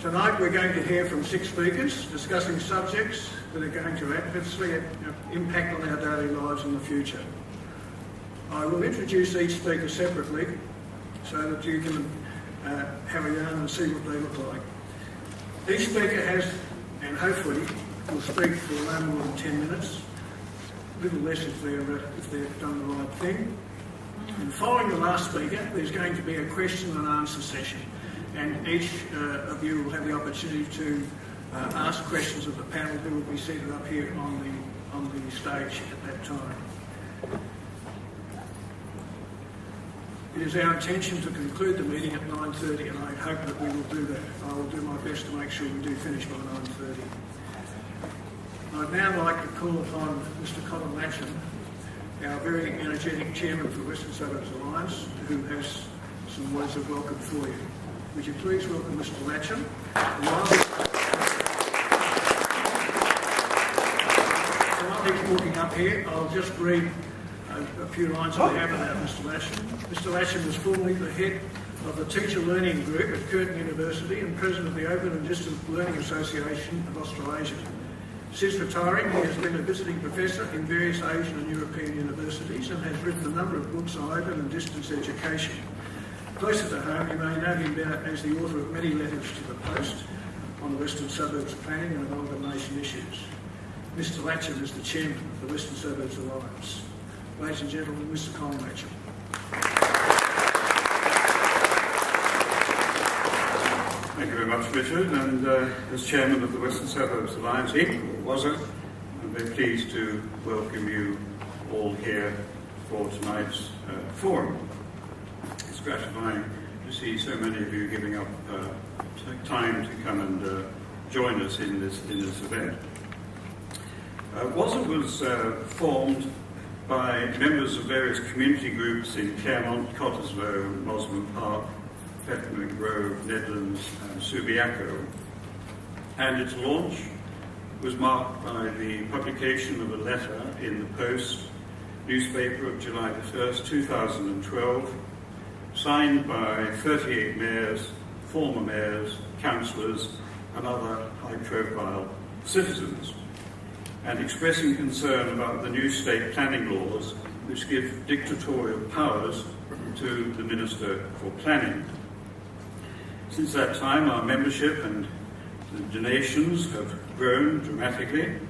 Tonight we're going to hear from 6 speakers discussing subjects that are going to adversely impact on our daily lives in the future. I will introduce each speaker separately so that you can have a yarn and see what they look like. Each speaker has, and hopefully will speak for no more than 10 minutes, a little less if they've done the right thing. And following the last speaker, there's going to be a question and answer session. And each of you will have the opportunity to ask questions of the panel who will be seated up here on the stage at that time. It is our intention to conclude the meeting at 9:30, and I hope that we will do that. I will do my best to make sure we do finish by 9:30. I'd now like to call upon Mr. Colin Latcham, our very energetic chairman for Western Suburbs Alliance, who has some words of welcome for you. Would you please welcome Mr. Latcham? While he's walking up here, I'll just read a few lines that we have about Mr. Latcham. Mr. Latcham was formerly the head of the Teacher Learning Group at Curtin University and president of the Open and Distance Learning Association of Australasia. Since retiring, he has been a visiting professor in various Asian and European universities and has written a number of books on open and distance education. Closer to home, you may know him as the author of many letters to the Post on the Western Suburbs planning and amalgamation issues. Mr. Latcham is the chairman of the Western Suburbs Alliance. Ladies and gentlemen, Mr. Colin Latcham. Thank you very much, Richard. And as chairman of the Western Suburbs Alliance, I'm very pleased to welcome you all here for tonight's forum. It's gratifying to see so many of you giving up time to come and join us in this event. WSA was formed by members of various community groups in Claremont, Cottesloe, Mosman Park, Peppermint Grove, Nedlands and Subiaco. And its launch was marked by the publication of a letter in the Post newspaper of July the 1st, 2012, signed by 38 mayors, former mayors, councillors and other high-profile citizens, and expressing concern about the new state planning laws which give dictatorial powers to the Minister for Planning. Since that time, our membership and the donations have grown dramatically,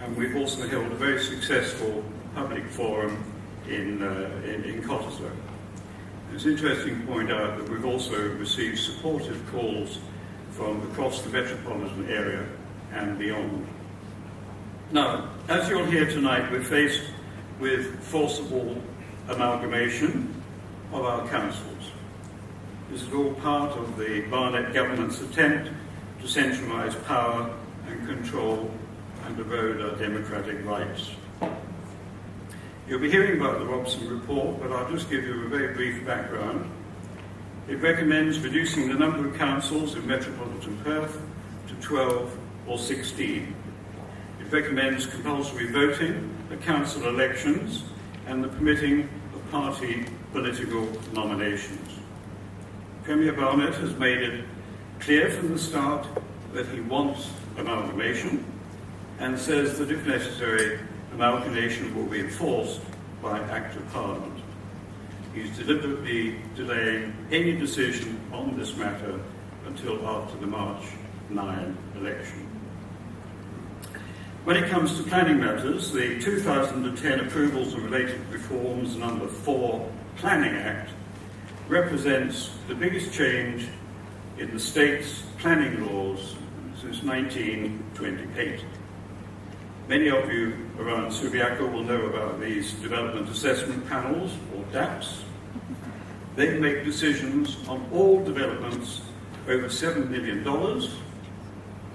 and we've also held a very successful public forum in Cottesloe. It's interesting to point out that we've also received supportive calls from across the metropolitan area and beyond. Now, as you'll hear tonight, we're faced with forcible amalgamation of our councils. This is all part of the Barnett government's attempt to centralise power and control and erode our democratic rights. You'll be hearing about the Robson report, but I'll just give you a very brief background. It recommends reducing the number of councils in metropolitan Perth to 12 or 16. It recommends compulsory voting at council elections and the permitting of party political nominations. Premier Barnett has made it clear from the start that he wants amalgamation and says that if necessary, amalgamation will be enforced by Act of Parliament. He's deliberately delaying any decision on this matter until after the March 9 election. When it comes to planning matters, the 2010 Approvals and Related Reforms No. 4 Planning Act represents the biggest change in the state's planning laws since 1928. Many of you around Subiaco will know about these development assessment panels, or DAPs. They make decisions on all developments over $7 million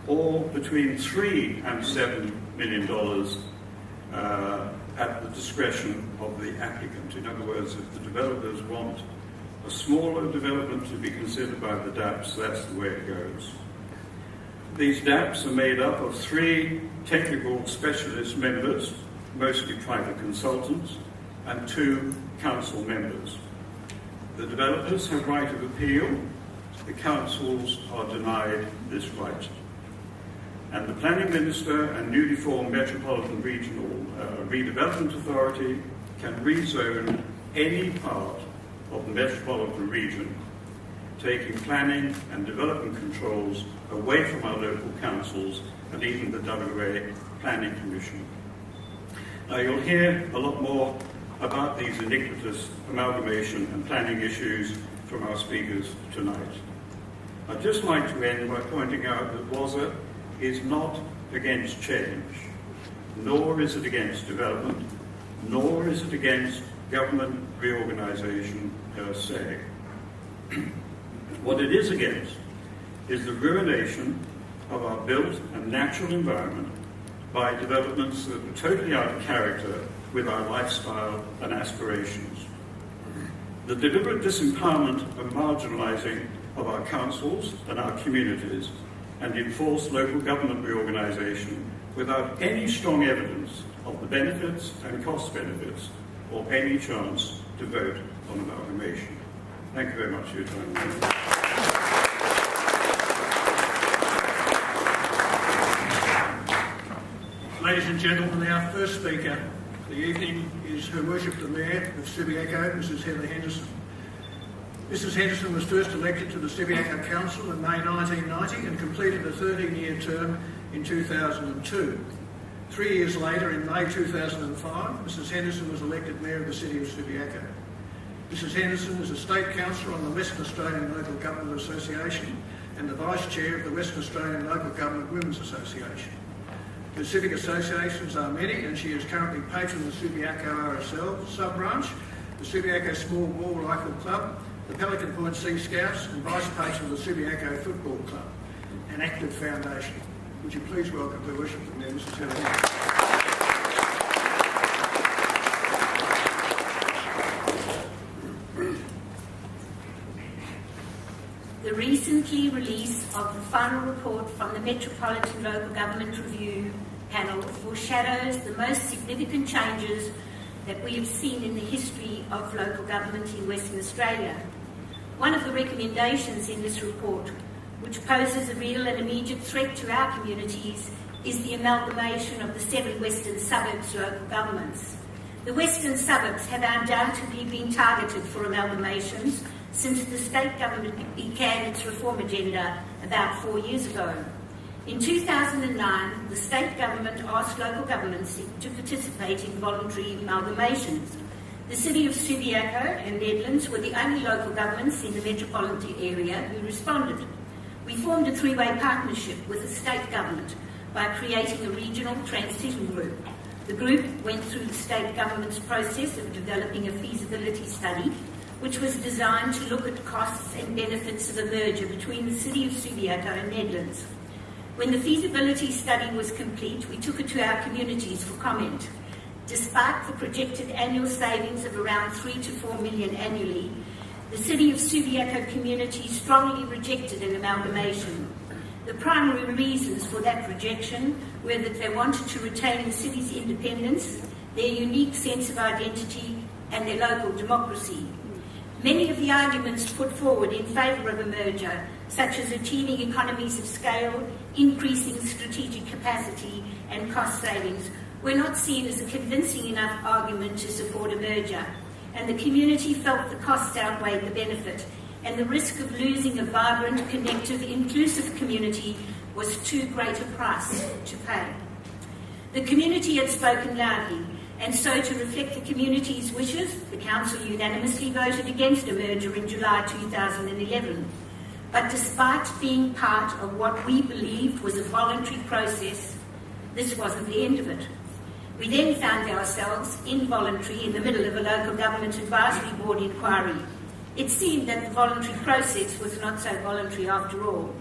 or between $3 and $7 million at the discretion of the applicant. In other words, if the developers want a smaller development to be considered by the DAPs, that's the way it goes. These DAPs are made up of 3 technical specialist members, mostly private consultants, and 2 council members. The developers have right of appeal the councils are denied this right. And the Planning Minister and newly formed Metropolitan Regional Redevelopment Authority can rezone any part of the metropolitan region, taking planning and development controls away from our local councils and even the WA Planning Commission. Now you'll hear a lot more about these iniquitous amalgamation and planning issues from our speakers tonight. I'd just like to end by pointing out that WSA is not against change, nor is it against development, nor is it against government reorganisation per se. What it is against is the ruination of our built and natural environment by developments that are totally out of character with our lifestyle and aspirations. The deliberate disempowerment and marginalising of our councils and our communities and enforced local government reorganisation without any strong evidence of the benefits and cost benefits or any chance to vote on amalgamation. Thank you very much for your time. Ladies and gentlemen, our first speaker for the evening is Her Worship the Mayor of Subiaco, Mrs. Heather Henderson. Mrs. Henderson was first elected to the Subiaco Council in May 1990 and completed a 13-year term in 2002. 3 years later, in May 2005, Mrs. Henderson was elected Mayor of the City of Subiaco. Mrs. Henderson is a State Councillor on the Western Australian Local Government Association and the Vice Chair of the Western Australian Local Government Women's Association. Her civic associations are many, and she is currently patron of the Subiaco RSL sub-branch, the Subiaco Small War Rifle Club, the Pelican Point Sea Scouts, and vice patron of the Subiaco Football Club, an active foundation. Would you please welcome Her Worship the Mayor, Mrs. Heather Henderson. The recently release of the final report from the Metropolitan Local Government Review Panel foreshadows the most significant changes that we have seen in the history of local government in Western Australia. One of the recommendations in this report, which poses a real and immediate threat to our communities, is the amalgamation of the 7 western suburbs local governments. The western suburbs have undoubtedly been targeted for amalgamations since the state government began its reform agenda about 4 years ago. In 2009, the state government asked local governments to participate in voluntary amalgamations. The City of Subiaco and Nedlands were the only local governments in the metropolitan area who responded. We formed a 3-way partnership with the state government by creating a regional transition group. The group went through the state government's process of developing a feasibility study, which was designed to look at costs and benefits of a merger between the City of Subiaco and Nedlands. When the feasibility study was complete, we took it to our communities for comment. Despite the projected annual savings of around 3 to 4 million annually, the City of Subiaco community strongly rejected an amalgamation. The primary reasons for that rejection were that they wanted to retain the city's independence, their unique sense of identity, and their local democracy. Many of the arguments put forward in favour of a merger, such as achieving economies of scale, increasing strategic capacity and cost savings, were not seen as a convincing enough argument to support a merger, and the community felt the costs outweighed the benefit, and the risk of losing a vibrant, connective, inclusive community was too great a price to pay. The community had spoken loudly, and so to reflect the community's wishes, the Council unanimously voted against a merger in July 2011. But despite being part of what we believed was a voluntary process, this wasn't the end of it. We then found ourselves involuntary in the middle of a local government advisory board inquiry. It seemed that the voluntary process was not so voluntary after all.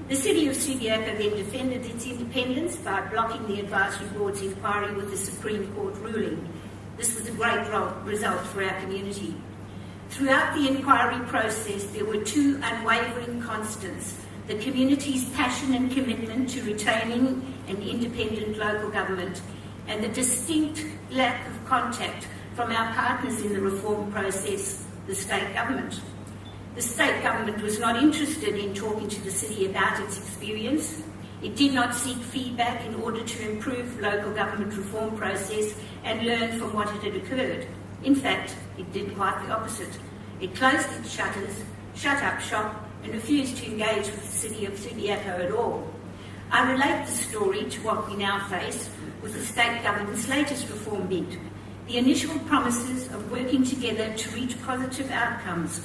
The City of Subiaco then defended its independence by blocking the advisory board's inquiry with the Supreme Court ruling. This was a great result for our community. Throughout the inquiry process, there were 2 unwavering constants: the community's passion and commitment to retaining an independent local government, and the distinct lack of contact from our partners in the reform process, the state government. The state government was not interested in talking to the city about its experience. It did not seek feedback in order to improve local government reform process and learn from what had occurred. In fact, it did quite the opposite. It closed its shutters, shut up shop, and refused to engage with the city of Subiaco at all. I relate the story to what we now face with the state government's latest reform bid. The initial promises of working together to reach positive outcomes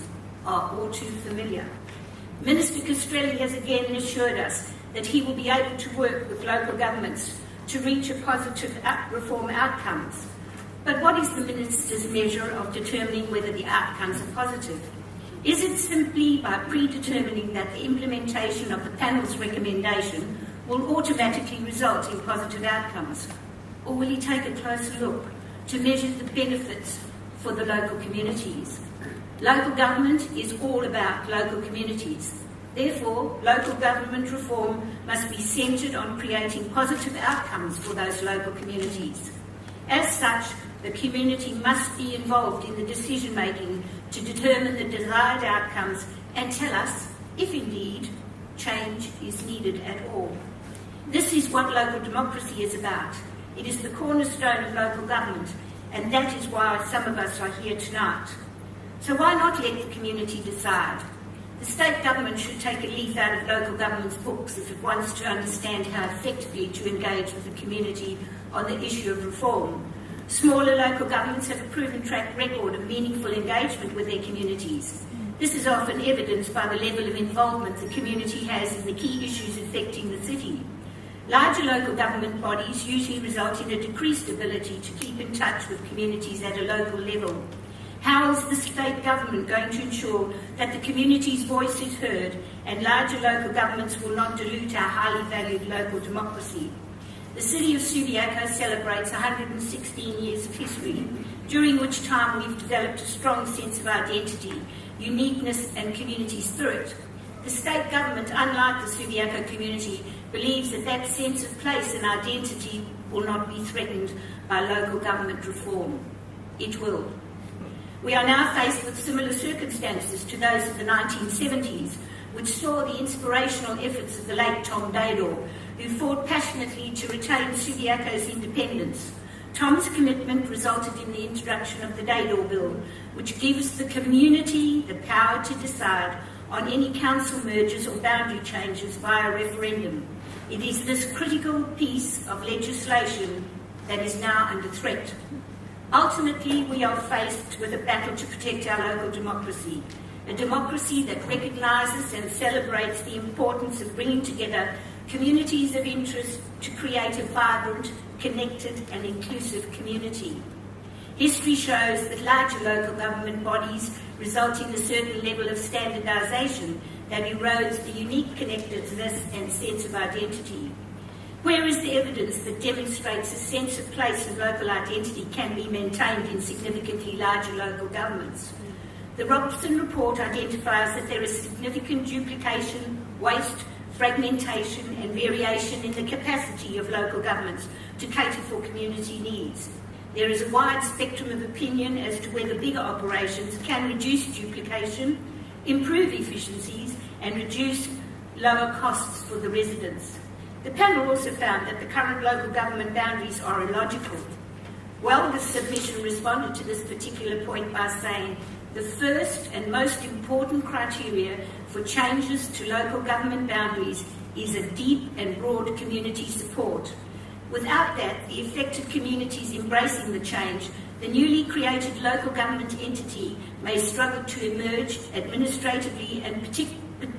are all too familiar. Minister Castrelli has again assured us that he will be able to work with local governments to reach a positive reform outcomes. But what is the Minister's measure of determining whether the outcomes are positive? Is it simply by predetermining that the implementation of the panel's recommendation will automatically result in positive outcomes? Or will he take a closer look to measure the benefits for the local communities? Local government is all about local communities. Therefore, local government reform must be centred on creating positive outcomes for those local communities. As such, the community must be involved in the decision-making to determine the desired outcomes and tell us if indeed change is needed at all. This is what local democracy is about. It is the cornerstone of local government, and that is why some of us are here tonight. So why not let the community decide? The state government should take a leaf out of local government's books if it wants to understand how effectively to engage with the community on the issue of reform. Smaller local governments have a proven track record of meaningful engagement with their communities. This is often evidenced by the level of involvement the community has in the key issues affecting the city. Larger local government bodies usually result in a decreased ability to keep in touch with communities at a local level. How is the state government going to ensure that the community's voice is heard and larger local governments will not dilute our highly valued local democracy? The city of Subiaco celebrates 116 years of history, during which time we've developed a strong sense of identity, uniqueness and community spirit. The state government, unlike the Subiaco community, believes that that sense of place and identity will not be threatened by local government reform. It will. We are now faced with similar circumstances to those of the 1970s, which saw the inspirational efforts of the late Tom Dador, who fought passionately to retain Subiaco's independence. Tom's commitment resulted in the introduction of the Dador Bill, which gives the community the power to decide on any council mergers or boundary changes via referendum. It is this critical piece of legislation that is now under threat. Ultimately, we are faced with a battle to protect our local democracy, a democracy that recognises and celebrates the importance of bringing together communities of interest to create a vibrant, connected and inclusive community. History shows that larger local government bodies result in a certain level of standardisation that erodes the unique connectedness and sense of identity. Where is the evidence that demonstrates a sense of place and local identity can be maintained in significantly larger local governments? The Robson report identifies that there is significant duplication, waste, fragmentation and variation in the capacity of local governments to cater for community needs. There is a wide spectrum of opinion as to whether bigger operations can reduce duplication, improve efficiencies and reduce lower costs for the residents. The panel also found that the current local government boundaries are illogical. Well, the submission responded to this particular point by saying the first and most important criteria for changes to local government boundaries is a deep and broad community support. Without that, the affected communities embracing the change, the newly created local government entity may struggle to emerge administratively and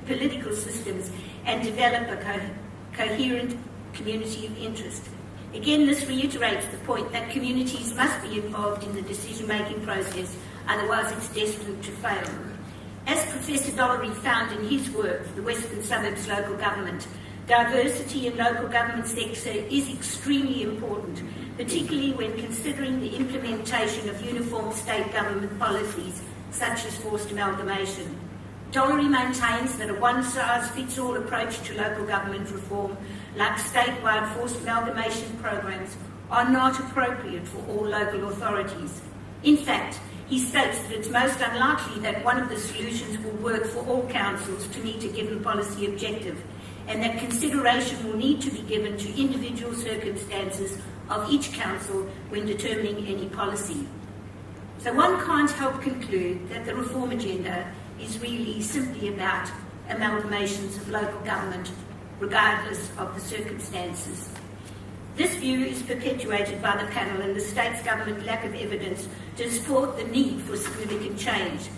political systems and develop a coherent community of interest. Again, this reiterates the point that communities must be involved in the decision-making process, otherwise it's destined to fail. As Professor Dollery found in his work, The Western Suburbs Local Government, diversity in local government sector is extremely important, particularly when considering the implementation of uniform state government policies, such as forced amalgamation. Dollery maintains that a one-size-fits-all approach to local government reform, like statewide forced amalgamation programs, are not appropriate for all local authorities. In fact, he states that it's most unlikely that one of the solutions will work for all councils to meet a given policy objective, and that consideration will need to be given to individual circumstances of each council when determining any policy. So one can't help conclude that the reform agenda is really simply about amalgamations of local government, regardless of the circumstances. This view is perpetuated by the panel and the state's government lack of evidence to support the need for significant change.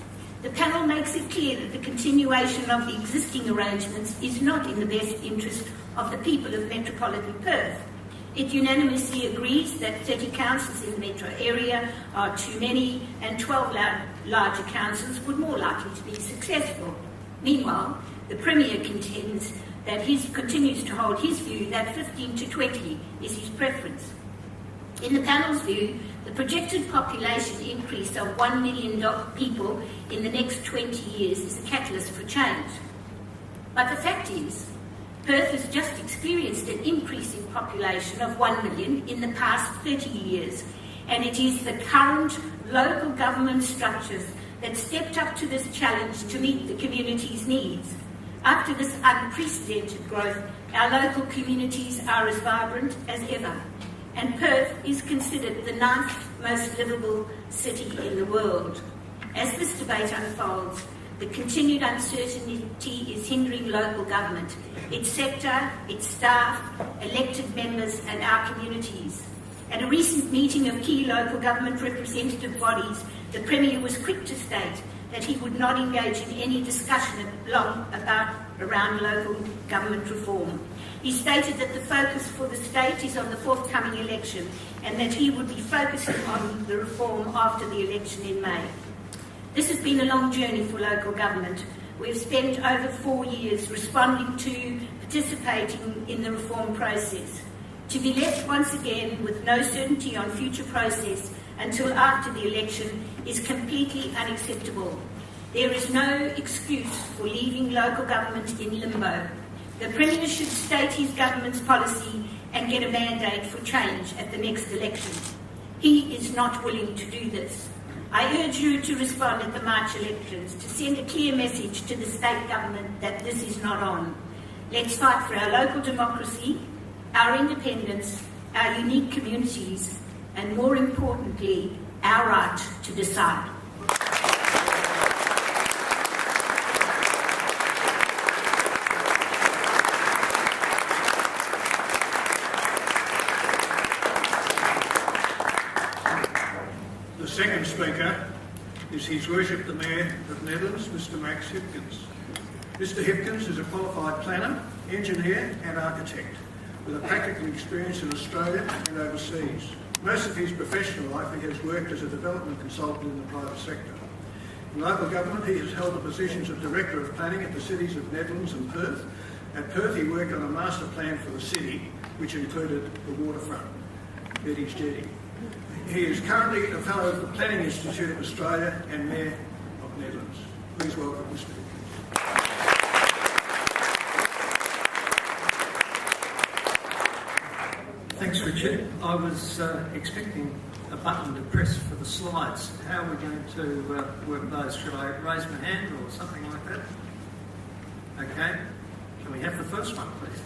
The panel makes it clear that the continuation of the existing arrangements is not in the best interest of the people of metropolitan Perth. It unanimously agrees that 30 councils in the metro area are too many, and 12 larger councils would more likely to be successful. Meanwhile, the Premier contends that he continues to hold his view that 15 to 20 is his preference. In the panel's view, the projected population increase of 1 million people in the next 20 years is a catalyst for change. But the fact is, Perth has just experienced an increase in population of 1 million in the past 30 years, and it is the current local government structures that stepped up to this challenge to meet the community's needs. After this unprecedented growth, our local communities are as vibrant as ever, and Perth is considered the 9th most livable city in the world. As this debate unfolds, the continued uncertainty is hindering local government, its sector, its staff, elected members and our communities. At a recent meeting of key local government representative bodies, the Premier was quick to state that he would not engage in any discussion around local government reform. He stated that the focus for the state is on the forthcoming election and that he would be focusing on the reform after the election in May. This has been a long journey for local government. We've spent over 4 years responding to, participating in the reform process. To be left once again with no certainty on future process until after the election is completely unacceptable. There is no excuse for leaving local government in limbo. The Premier should state his government's policy and get a mandate for change at the next election. He is not willing to do this. I urge you to respond at the March elections to send a clear message to the state government that this is not on. Let's fight for our local democracy, our independence, our unique communities, and more importantly, our right to decide. The second speaker is His Worship the Mayor of Netherlands, Mr. Max Hipkins. Mr. Hipkins is a qualified planner, engineer and architect with a practical experience in Australia and overseas. Most of his professional life he has worked as a development consultant in the private sector. In local government he has held the positions of Director of Planning at the cities of Netherlands and Perth. At Perth he worked on a master plan for the city which included the waterfront, Betty's Jetty. He is currently a Fellow of the Planning Institute of Australia and Mayor of Netherlands. Please welcome Mr. Hipkins. Thanks, Richard. I was expecting a button to press for the slides. How are we going to work those? Should I raise my hand or something like that? Okay. Can we have the first one, please?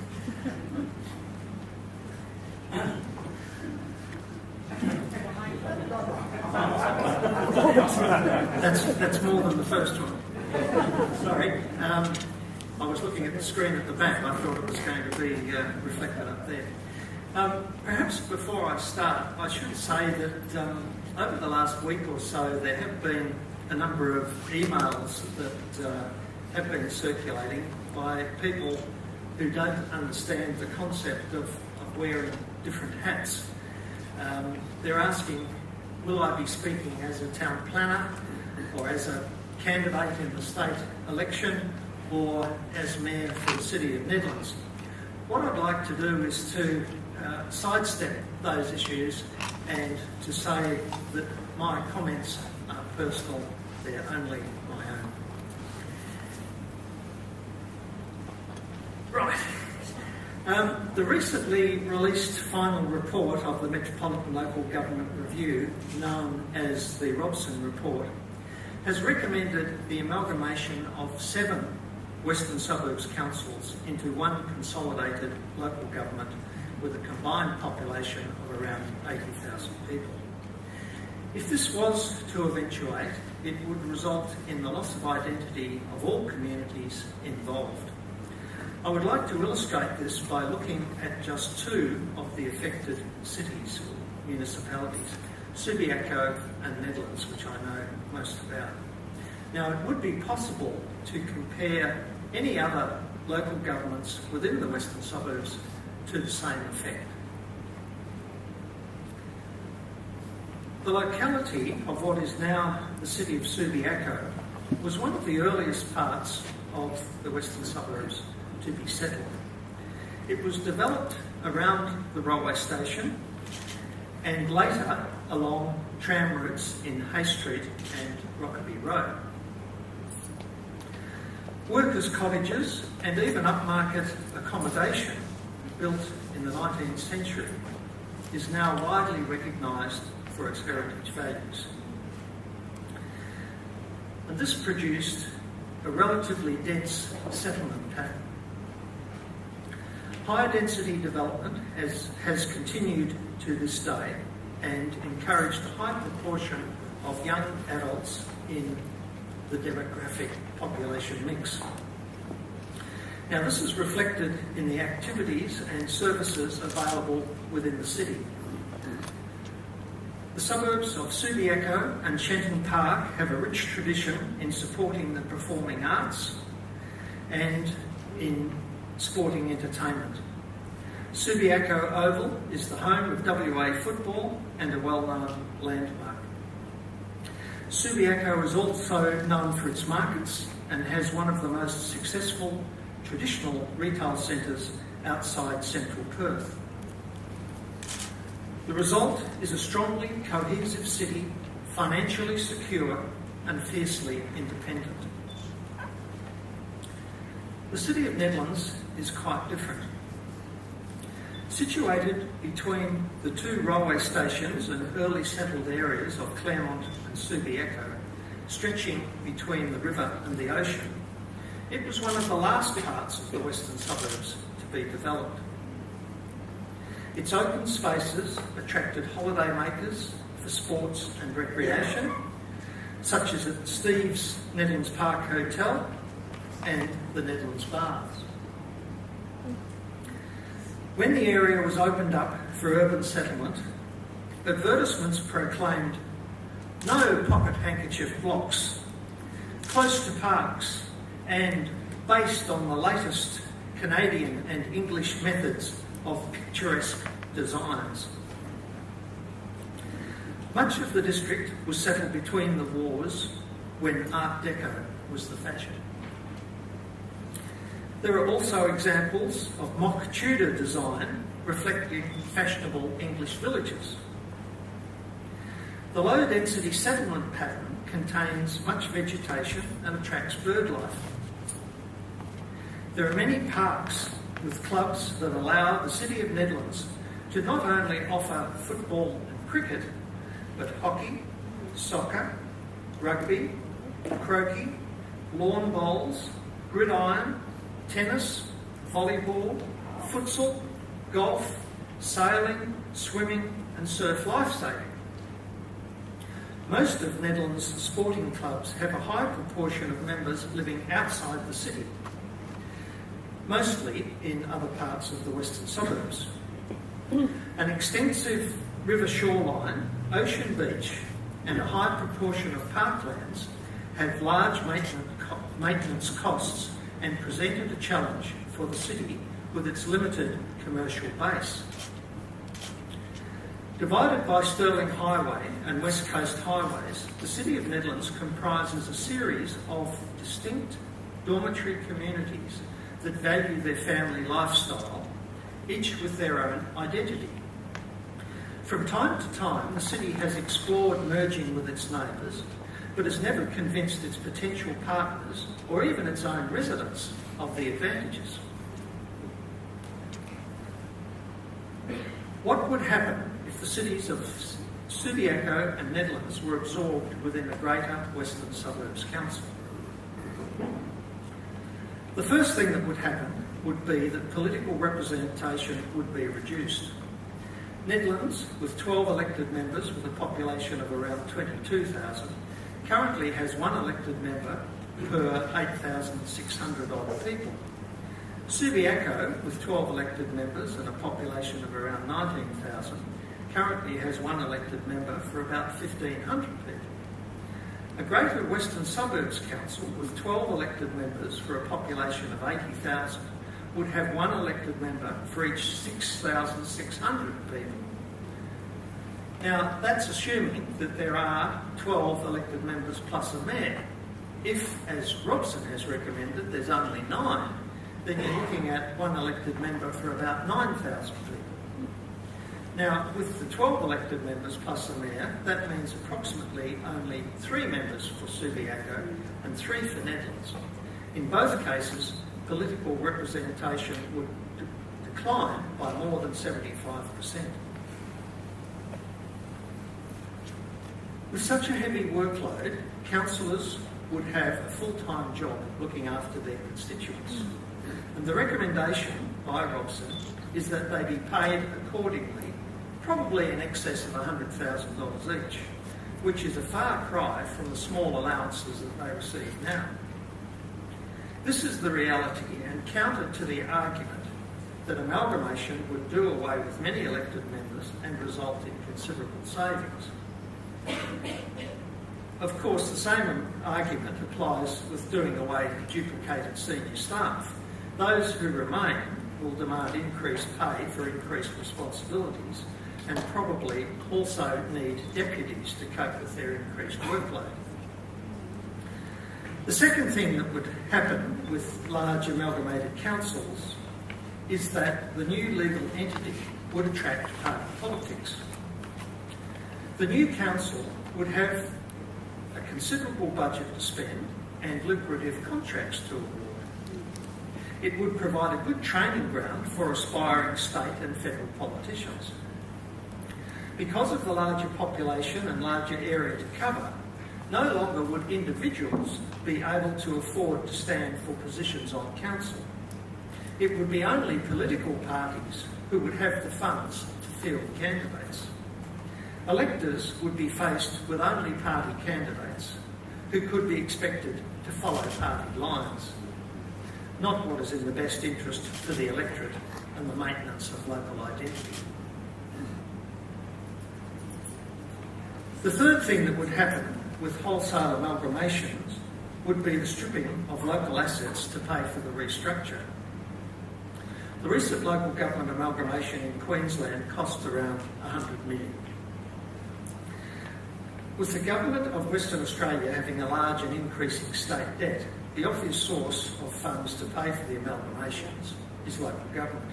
That's more than the first one. Sorry. I was looking at the screen at the back. I thought it was going to be reflected up there. Perhaps before I start, I should say that over the last week or so there have been a number of emails that have been circulating by people who don't understand the concept of wearing different hats. They're asking, will I be speaking as a town planner or as a candidate in the state election or as Mayor for the City of Netherlands? What I'd like to do is to sidestep those issues and to say that my comments are personal, they're only my own. Right. The recently released final report of the Metropolitan Local Government Review, known as the Robson Report, has recommended the amalgamation of 7 Western Suburbs councils into one consolidated local government with a combined population of around 80,000 people. If this was to eventuate, it would result in the loss of identity of all communities involved. I would like to illustrate this by looking at just 2 of the affected cities or municipalities, Subiaco and Netherlands, which I know most about. Now, it would be possible to compare any other local governments within the Western Suburbs to the same effect. The locality of what is now the city of Subiaco was one of the earliest parts of the Western Suburbs to be settled. It was developed around the railway station and later along tram routes in Hay Street and Rockaby Road. Workers' cottages and even upmarket accommodation built in the 19th century is now widely recognised for its heritage values. And this produced a relatively dense settlement pattern. High density development has continued to this day and encouraged a high proportion of young adults in the demographic population mix. Now, this is reflected in the activities and services available within the city. The suburbs of Subiaco and Shenton Park have a rich tradition in supporting the performing arts and in sporting entertainment. Subiaco Oval is the home of WA football and a well-known landmark. Subiaco is also known for its markets and has one of the most successful traditional retail centres outside central Perth. The result is a strongly cohesive city, financially secure and fiercely independent. The city of Netherlands is quite different. Situated between the 2 railway stations and early settled areas of Claremont and Subiaco, stretching between the river and the ocean, it was one of the last parts of the Western Suburbs to be developed. Its open spaces attracted holidaymakers for sports and recreation, such as at Steve's Netherlands Park Hotel and the Netherlands Bars. When the area was opened up for urban settlement, advertisements proclaimed no pocket handkerchief blocks, close to parks, and based on the latest Canadian and English methods of picturesque designs. Much of the district was settled between the wars when Art Deco was the fashion. There are also examples of mock Tudor design reflecting fashionable English villages. The low-density settlement pattern contains much vegetation and attracts bird life. There are many parks with clubs that allow the City of Netherlands to not only offer football and cricket, but hockey, soccer, rugby, croquet, lawn bowls, gridiron, tennis, volleyball, futsal, golf, sailing, swimming and surf lifesaving. Most of Netherlands' sporting clubs have a high proportion of members living outside the city, mostly in other parts of the Western Suburbs. An extensive river shoreline, ocean beach and a high proportion of parklands have large maintenance costs and presented a challenge for the city with its limited commercial base. Divided by Stirling Highway and West Coast highways, the City of Netherlands comprises a series of distinct dormitory communities that value their family lifestyle, each with their own identity. From time to time, the city has explored merging with its neighbours, but has never convinced its potential partners, or even its own residents, of the advantages. happen if the cities of Subiaco and Netherlands were absorbed within the Greater Western Suburbs Council? The first thing that would happen would be that political representation would be reduced. Netherlands, with 12 elected members with a population of around 22,000, currently has one elected member per 8,600 odd people. Subiaco, with 12 elected members and a population of around 19,000, currently has one elected member for about 1,500 people. A Greater Western Suburbs Council with 12 elected members for a population of 80,000 would have one elected member for each 6,600 people. Now, that's assuming that there are 12 elected members plus a mayor. If, as Robson has recommended, there's only 9, then you're looking at one elected member for about 9,000 people. Now, with the 12 elected members plus a mayor, that means approximately only 3 members for Subiaco and 3 for Netherlands. In both cases, political representation would decline by more than 75%. With such a heavy workload, councillors would have a full-time job looking after their constituents. And the recommendation by Robson is that they be paid accordingly, probably in excess of $100,000 each, which is a far cry from the small allowances that they receive now. This is the reality, and counter to the argument that amalgamation would do away with many elected members and result in considerable savings. Of course, the same argument applies with doing away with duplicated senior staff. Those who remain will demand increased pay for increased responsibilities and probably also need deputies to cope with their increased workload. The second thing that would happen with large amalgamated councils is that the new legal entity would attract party politics. The new council would have a considerable budget to spend and lucrative contracts to award. It would provide a good training ground for aspiring state and federal politicians. Because of the larger population and larger area to cover, no longer would individuals be able to afford to stand for positions on council. It would be only political parties who would have the funds to field candidates. Electors would be faced with only party candidates who could be expected to follow party lines, not what is in the best interest for the electorate and the maintenance of local identity. The third thing that would happen with wholesale amalgamations would be the stripping of local assets to pay for the restructure. The recent local government amalgamation in Queensland cost around $100 million. With the government of Western Australia having a large and increasing state debt, the obvious source of funds to pay for the amalgamations is local government.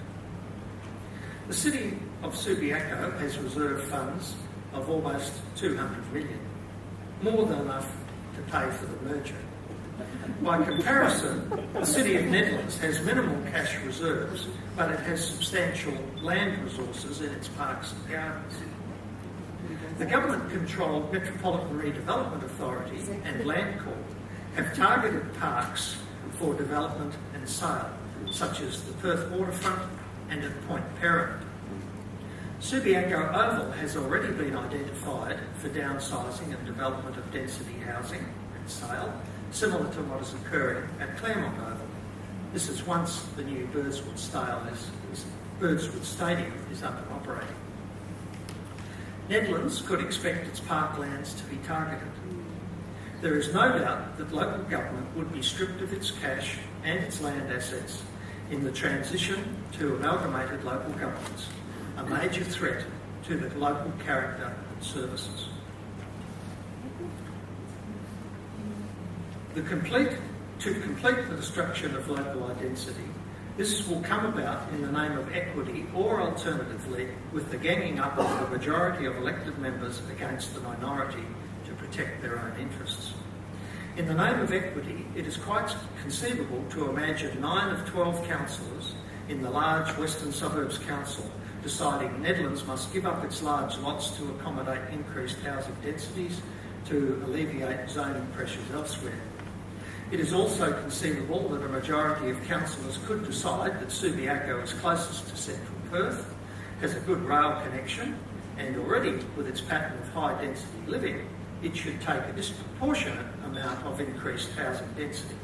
The city of Subiaco has reserved funds of almost $200 million, more than enough to pay for the merger. By comparison, the city of Netherlands has minimal cash reserves, but it has substantial land resources in its parks and gardens. The government-controlled Metropolitan Redevelopment Authority and Land Corp have targeted parks for development and sale, such as the Perth waterfront and at Point Perrin. Subiaco Oval has already been identified for downsizing and development of density housing and sale, similar to what is occurring at Claremont Oval. This is once the new Birdswood Stadium is up and operating. Netherlands could expect its parklands to be targeted. There is no doubt that local government would be stripped of its cash and its land assets in the transition to amalgamated local governments, a major threat to the local character and services. To complete the destruction of local identity, this will come about in the name of equity or alternatively with the ganging up of the majority of elected members against the minority to protect their own interests. In the name of equity, it is quite conceivable to imagine 9 of 12 councillors in the large Western Suburbs Council deciding Nedlands must give up its large lots to accommodate increased housing densities to alleviate zoning pressures elsewhere. It is also conceivable that a majority of councillors could decide that Subiaco is closest to central Perth, has a good rail connection, and already with its pattern of high density living, it should take a disproportionate amount of increased housing density.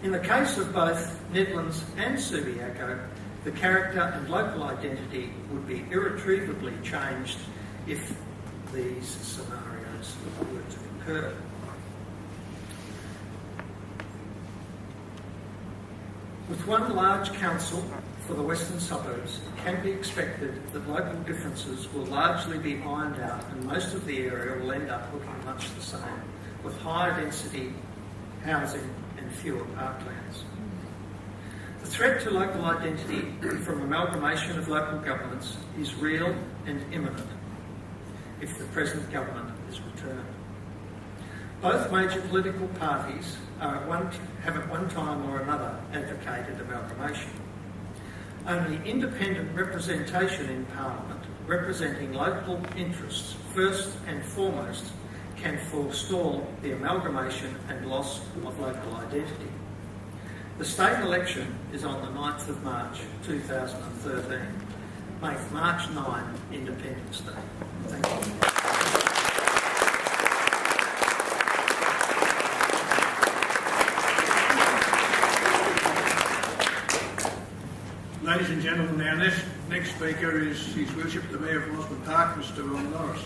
In the case of both Nedlands and Subiaco, the character and local identity would be irretrievably changed if these scenarios were to occur. With one large council for the western suburbs, it can be expected that local differences will largely be ironed out and most of the area will end up looking much the same, with higher density housing and fewer parklands. The threat to local identity from amalgamation of local governments is real and imminent if the present government is returned. Both major political parties have at one time or another advocated amalgamation. Only independent representation in Parliament, representing local interests first and foremost, can forestall the amalgamation and loss of local identity. The state election is on the 9th of March 2013. Make March 9 Independence Day. Thank you. Ladies and gentlemen, our next speaker is His Worship the Mayor of Mosman Park, Mr. Ron Norris.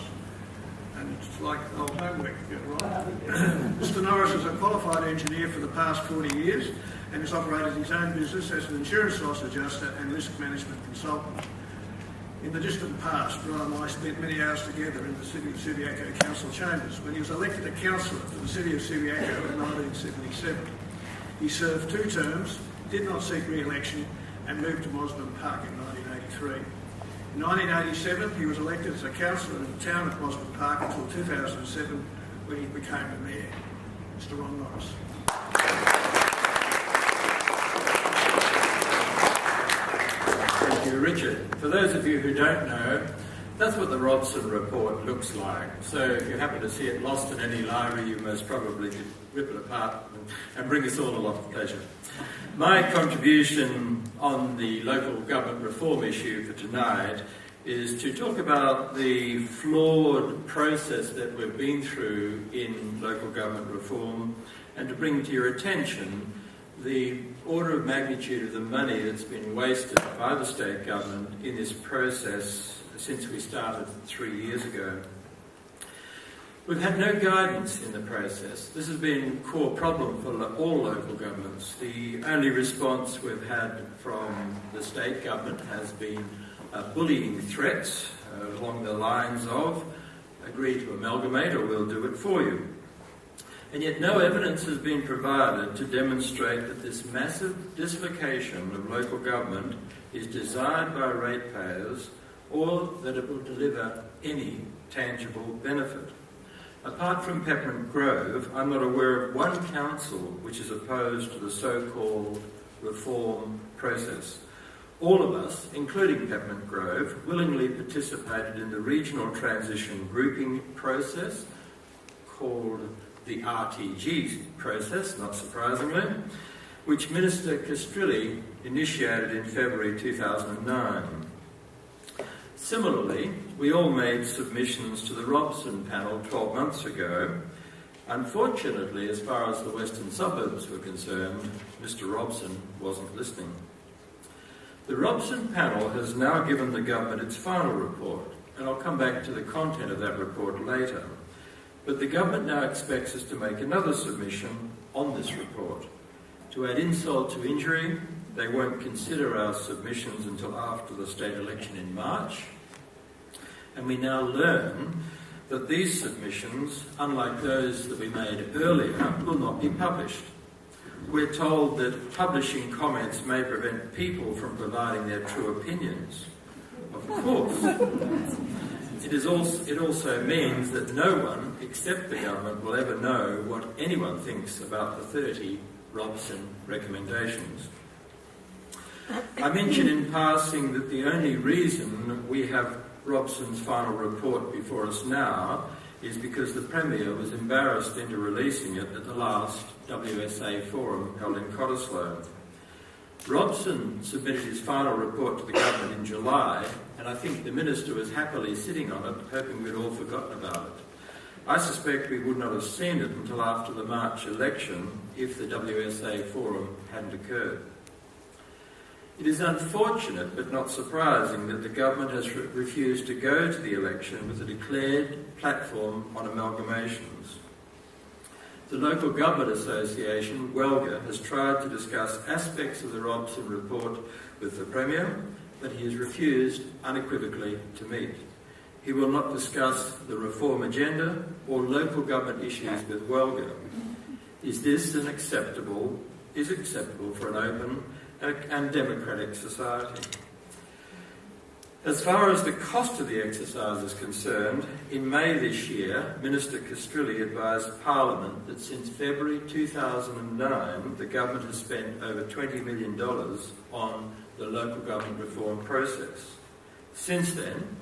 And it's like old homework, right? Mr. Norris is a qualified engineer for the past 40 years and has operated his own business as an insurance loss adjuster and risk management consultant. In the distant past, Ron and I spent many hours together in the City of Subiaco Council chambers when he was elected a councillor for the City of Subiaco in 1977. He served 2 terms, did not seek re-election, and moved to Mosman Park in 1983. In 1987, he was elected as a councillor in the town of Mosman Park until 2007, when he became the mayor. Mr. Ron Norris. Thank you, Richard. For those of you who don't know, that's what the Robson report looks like. So if you happen to see it lost in any library, you most probably could rip it apart and bring us all a lot of pleasure. My contribution on the local government reform issue for tonight is to talk about the flawed process that we've been through in local government reform and to bring to your attention the order of magnitude of the money that's been wasted by the state government in this process since we started 3 years ago. We've had no guidance in the process. This has been a core problem for all local governments. The only response we've had from the state government has been bullying threats along the lines of, agree to amalgamate or we'll do it for you. And yet no evidence has been provided to demonstrate that this massive dislocation of local government is desired by ratepayers or that it will deliver any tangible benefit. Apart from Peppermint Grove, I'm not aware of one council which is opposed to the so-called reform process. All of us, including Peppermint Grove, willingly participated in the regional transition grouping process called the RTG process, not surprisingly, which Minister Castrilli initiated in February 2009. Similarly, we all made submissions to the Robson panel 12 months ago. Unfortunately, as far as the western suburbs were concerned, Mr. Robson wasn't listening. The Robson panel has now given the government its final report, and I'll come back to the content of that report later. But the government now expects us to make another submission on this report. To add insult to injury, they won't consider our submissions until after the state election in March. And we now learn that these submissions, unlike those that we made earlier, will not be published. We're told that publishing comments may prevent people from providing their true opinions. Of course. It also means that no one, except the government, will ever know what anyone thinks about the 30 Robson recommendations. I mentioned in passing that the only reason we have Robson's final report before us now is because the Premier was embarrassed into releasing it at the last WSA forum held in Cottesloe. Robson submitted his final report to the government in July, and I think the Minister was happily sitting on it, hoping we'd all forgotten about it. I suspect we would not have seen it until after the March election if the WSA forum hadn't occurred. It is unfortunate but not surprising that the government has refused to go to the election with a declared platform on amalgamations. The Local Government Association, WELGA, has tried to discuss aspects of the Robson report with the Premier, but he has refused unequivocally to meet. He will not discuss the reform agenda or local government issues with WELGA. Is this acceptable for an open and democratic society? As far as the cost of the exercise is concerned, in May this year, Minister Castrilli advised Parliament that since February 2009, the government has spent over $20 million on the local government reform process. Since then,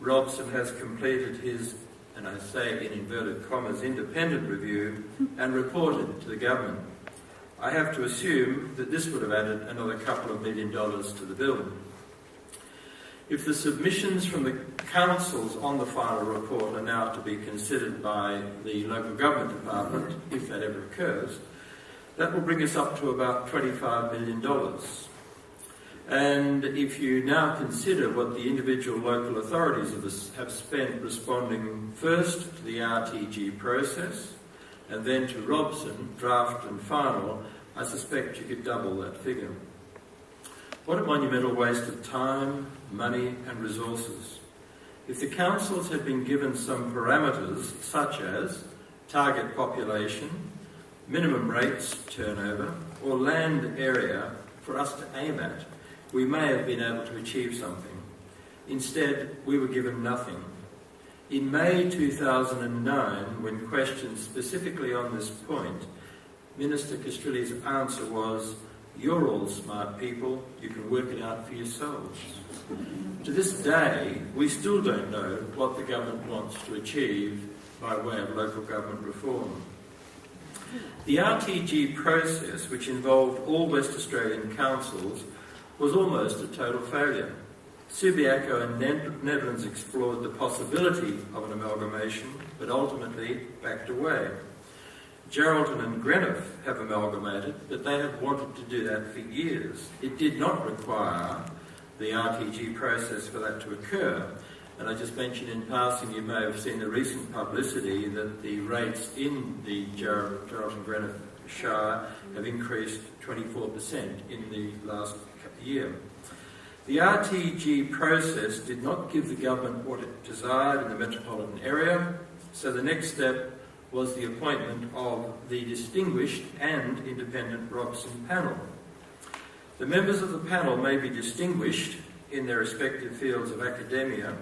Robson has completed his, and I say in inverted commas, independent review and reported to the government. I have to assume that this would have added another couple of $1 million to the bill. If the submissions from the councils on the final report are now to be considered by the local government department, if that ever occurs, that will bring us up to about $25 million. And if you now consider what the individual local authorities have spent responding first to the RTG process and then to Robson, draft and final, I suspect you could double that figure. What a monumental waste of time, money and resources. If the councils had been given some parameters such as target population, minimum rates turnover or land area for us to aim at, we may have been able to achieve something. Instead, we were given nothing. In May 2009, when questioned specifically on this point, Minister Castrilli's answer was, "You're all smart people, you can work it out for yourselves." To this day, we still don't know what the government wants to achieve by way of local government reform. The RTG process, which involved all West Australian councils, was almost a total failure. Subiaco and Netherlands explored the possibility of an amalgamation, but ultimately backed away. Geraldton and Greenock have amalgamated, but they have wanted to do that for years. It did not require the RTG process for that to occur. And I just mentioned in passing, you may have seen the recent publicity that the rates in the Geraldton-Greenock Shire have increased 24% in the last year. The RTG process did not give the government what it desired in the metropolitan area, so the next step was the appointment of the distinguished and independent Robson panel. The members of the panel may be distinguished in their respective fields of academia,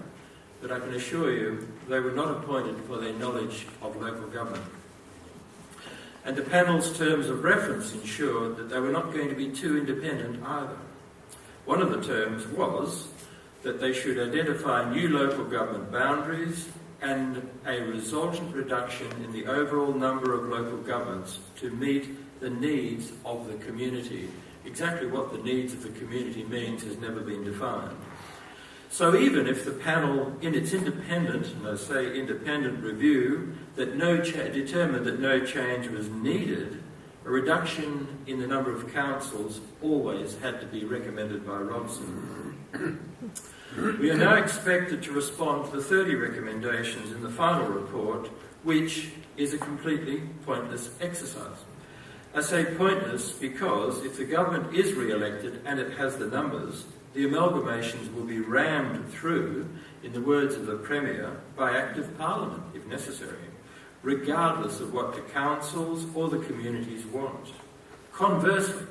but I can assure you they were not appointed for their knowledge of local government. And the panel's terms of reference ensured that they were not going to be too independent either. One of the terms was that they should identify new local government boundaries and a resultant reduction in the overall number of local governments to meet the needs of the community. Exactly what the needs of the community means has never been defined. So even if the panel, in its independent, and I say independent review, determined that no change was needed, a reduction in the number of councils always had to be recommended by Robson. We are now expected to respond to the 30 recommendations in the final report, which is a completely pointless exercise. I say pointless because if the government is re-elected and it has the numbers, the amalgamations will be rammed through, in the words of the Premier, by Act of Parliament, if necessary, regardless of what the councils or the communities want. Conversely,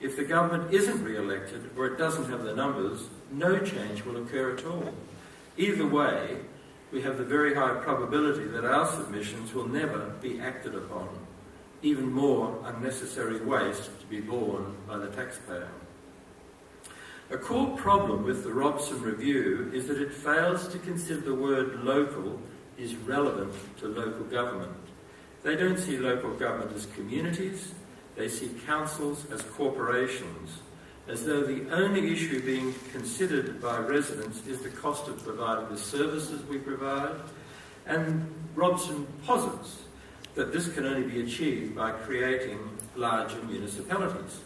if the government isn't re-elected or it doesn't have the numbers, no change will occur at all. Either way, we have the very high probability that our submissions will never be acted upon. Even more unnecessary waste to be borne by the taxpayer. A core problem with the Robson Review is that it fails to consider the word local is relevant to local government. They don't see local government as communities, they see councils as corporations, as though the only issue being considered by residents is the cost of providing the services we provide, and Robson posits that this can only be achieved by creating larger municipalities.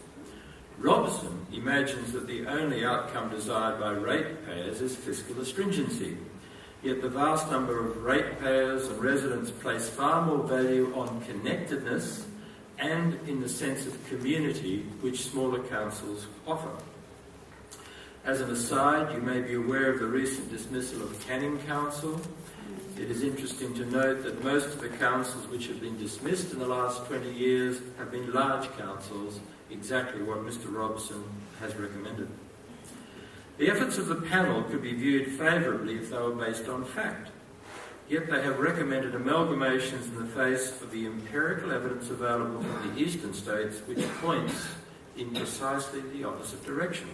Robson imagines that the only outcome desired by ratepayers is fiscal astringency, yet the vast number of ratepayers and residents place far more value on connectedness and in the sense of community which smaller councils offer. As an aside, you may be aware of the recent dismissal of Canning Council. It is interesting to note that most of the councils which have been dismissed in the last 20 years have been large councils, exactly what Mr. Robson has recommended. The efforts of the panel could be viewed favourably if they were based on fact, yet they have recommended amalgamations in the face of the empirical evidence available from the eastern states which points in precisely the opposite direction.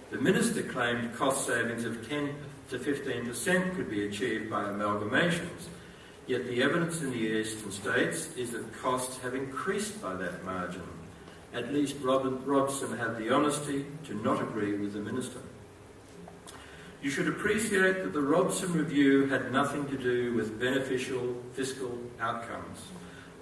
The Minister claimed cost savings of 10 to 15% could be achieved by amalgamations, yet the evidence in the eastern states is that costs have increased by that margin. At least Robson had the honesty to not agree with the Minister. You should appreciate that the Robson Review had nothing to do with beneficial fiscal outcomes.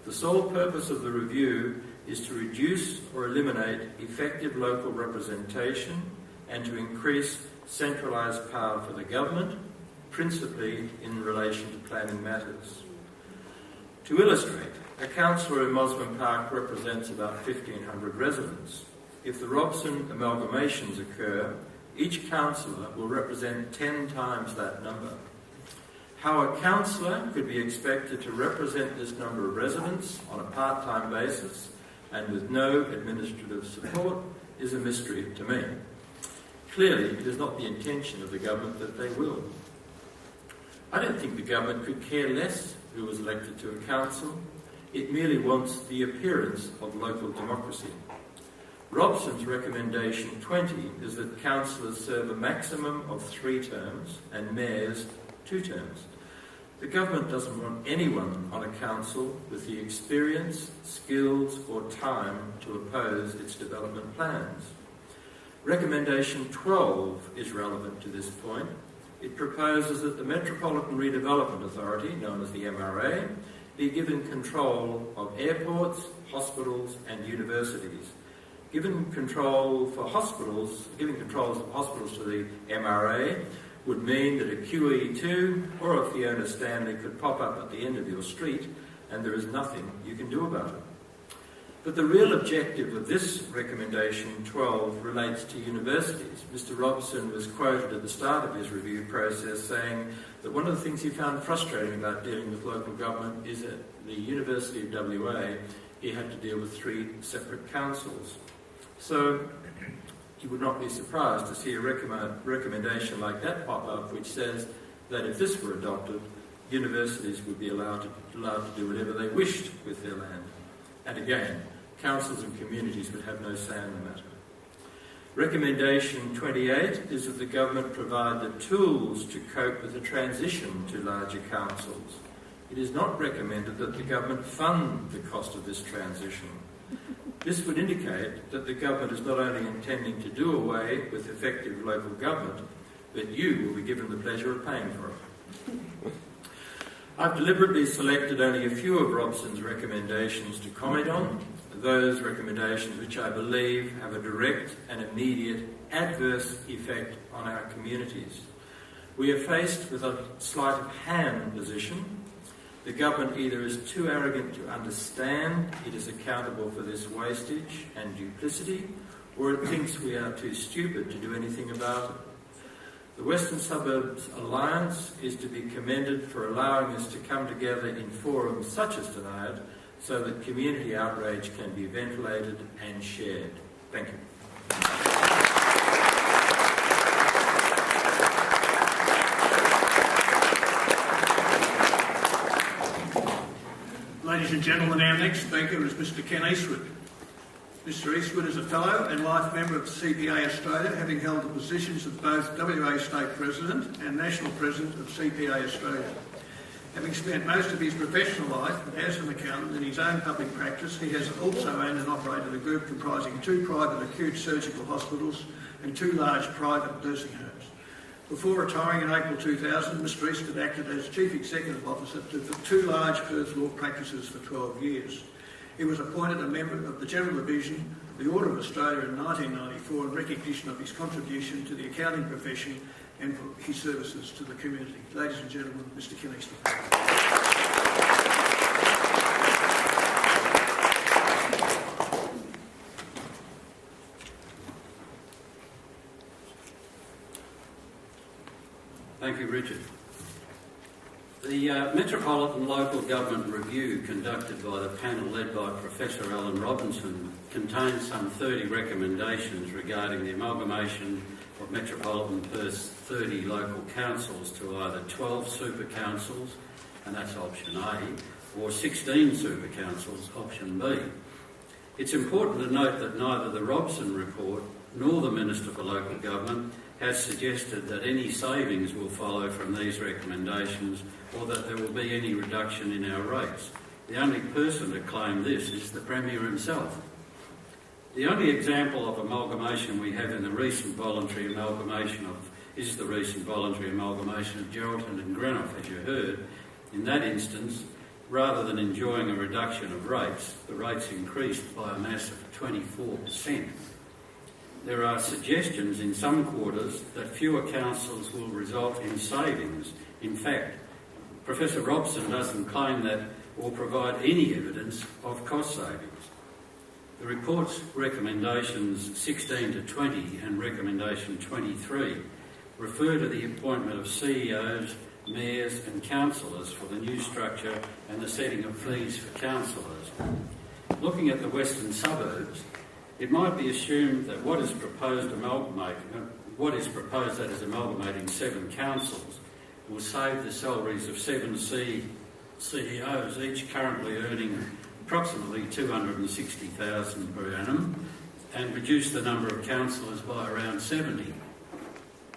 The sole purpose of the review is to reduce or eliminate effective local representation and to increase centralised power for the government, principally in relation to planning matters. To illustrate, a councillor in Mosman Park represents about 1,500 residents. If the Robson amalgamations occur, each councillor will represent 10 times that number. How a councillor could be expected to represent this number of residents on a part-time basis and with no administrative support is a mystery to me. Clearly, it is not the intention of the government that they will. I don't think the government could care less who was elected to a council. It merely wants the appearance of local democracy. Robson's recommendation 20 is that councillors serve a maximum of 3 terms and mayors 2 terms. The government doesn't want anyone on a council with the experience, skills or time to oppose its development plans. Recommendation 12 is relevant to this point. It proposes that the Metropolitan Redevelopment Authority, known as the MRA, be given control of airports, hospitals and universities. Giving controls of hospitals to the MRA would mean that a QE2 or a Fiona Stanley could pop up at the end of your street and there is nothing you can do about it. But the real objective of this recommendation 12 relates to universities. Mr. Robson was quoted at the start of his review process saying that one of the things he found frustrating about dealing with local government is that the University of WA, he had to deal with 3 separate councils. So you would not be surprised to see a recommendation like that pop up which says that if this were adopted, universities would be allowed to do whatever they wished with their land. And again, councils and communities would have no say in the matter. Recommendation 28 is that the government provide the tools to cope with the transition to larger councils. It is not recommended that the government fund the cost of this transition. This would indicate that the government is not only intending to do away with effective local government, but you will be given the pleasure of paying for it. I've deliberately selected only a few of Robson's recommendations to comment on, those recommendations which I believe have a direct and immediate adverse effect on our communities. We are faced with a sleight of hand position. The government either is too arrogant to understand it is accountable for this wastage and duplicity, or it thinks we are too stupid to do anything about it. The Western Suburbs Alliance is to be commended for allowing us to come together in forums such as tonight so that community outrage can be ventilated and shared. Thank you. Ladies and gentlemen, our next speaker is Mr. Ken Eastwood. Mr Eastwood is a fellow and life member of CPA Australia, having held the positions of both WA State President and National President of CPA Australia. Having spent most of his professional life as an accountant in his own public practice, he has also owned and operated a group comprising 2 private acute surgical hospitals and 2 large private nursing homes. Before retiring in April 2000, Mr Eastwood acted as Chief Executive Officer for 2 large Perth law practices for 12 years. He was appointed a member of the General Division of the Order of Australia in 1994 in recognition of his contribution to the accounting profession and for his services to the community. Ladies and gentlemen, Mr Ken Eastwood. Thank you, Richard. The Metropolitan Local Government Review conducted by the panel led by Professor Alan Robinson contains some 30 recommendations regarding the amalgamation of Metropolitan Perth's 30 local councils to either 12 super councils, and that's option A, or 16 super councils, option B. It's important to note that neither the Robson report nor the Minister for Local Government has suggested that any savings will follow from these recommendations or that there will be any reduction in our rates. The only person to claim this is the Premier himself. The only example of amalgamation we have in the recent voluntary amalgamation of Geraldton and Greenock, as you heard. In that instance, rather than enjoying a reduction of rates, the rates increased by a massive 24%. There are suggestions in some quarters that fewer councils will result in savings. In fact, Professor Robson doesn't claim that or provide any evidence of cost savings. The report's recommendations 16 to 20 and recommendation 23 refer to the appointment of CEOs, mayors and councillors for the new structure and the setting of fees for councillors. Looking at the western suburbs, it might be assumed that what is proposed that is amalgamating 7 councils will save the salaries of 7 CEOs, each currently earning approximately $260,000 per annum, and reduce the number of councillors by around 70.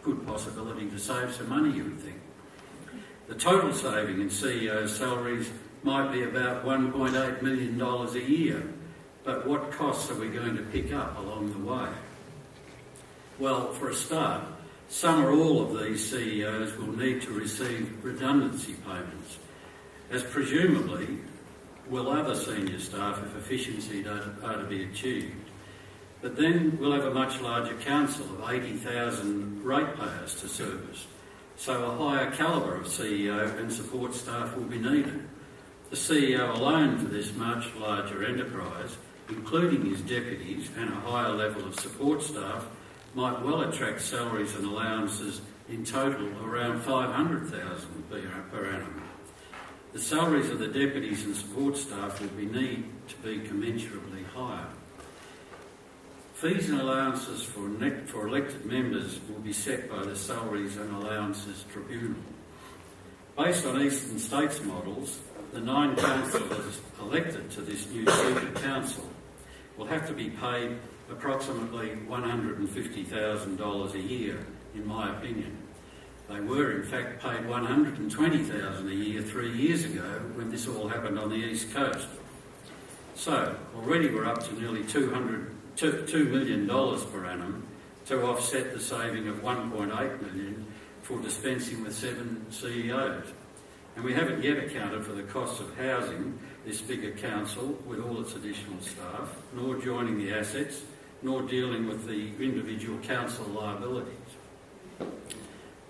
Good possibility to save some money, you would think. The total saving in CEOs' salaries might be about $1.8 million a year. But what costs are we going to pick up along the way? Well, for a start, some or all of these CEOs will need to receive redundancy payments, as presumably will other senior staff if efficiency are to be achieved. But then we'll have a much larger council of 80,000 ratepayers to service, so a higher calibre of CEO and support staff will be needed. The CEO alone for this much larger enterprise, including his deputies and a higher level of support staff, might well attract salaries and allowances in total around $500,000 per annum. The salaries of the deputies and support staff will need to be commensurably higher. Fees and allowances for elected members will be set by the Salaries and Allowances Tribunal. Based on Eastern States models, the 9 councillors elected to this new super council will have to be paid approximately $150,000 a year, in my opinion. They were in fact paid $120,000 a year 3 years ago when this all happened on the East Coast. So already we're up to nearly $2 million per annum to offset the saving of $1.8 million for dispensing with 7 CEOs. And we haven't yet accounted for the costs of housing this bigger council with all its additional staff, nor joining the assets, nor dealing with the individual council liabilities.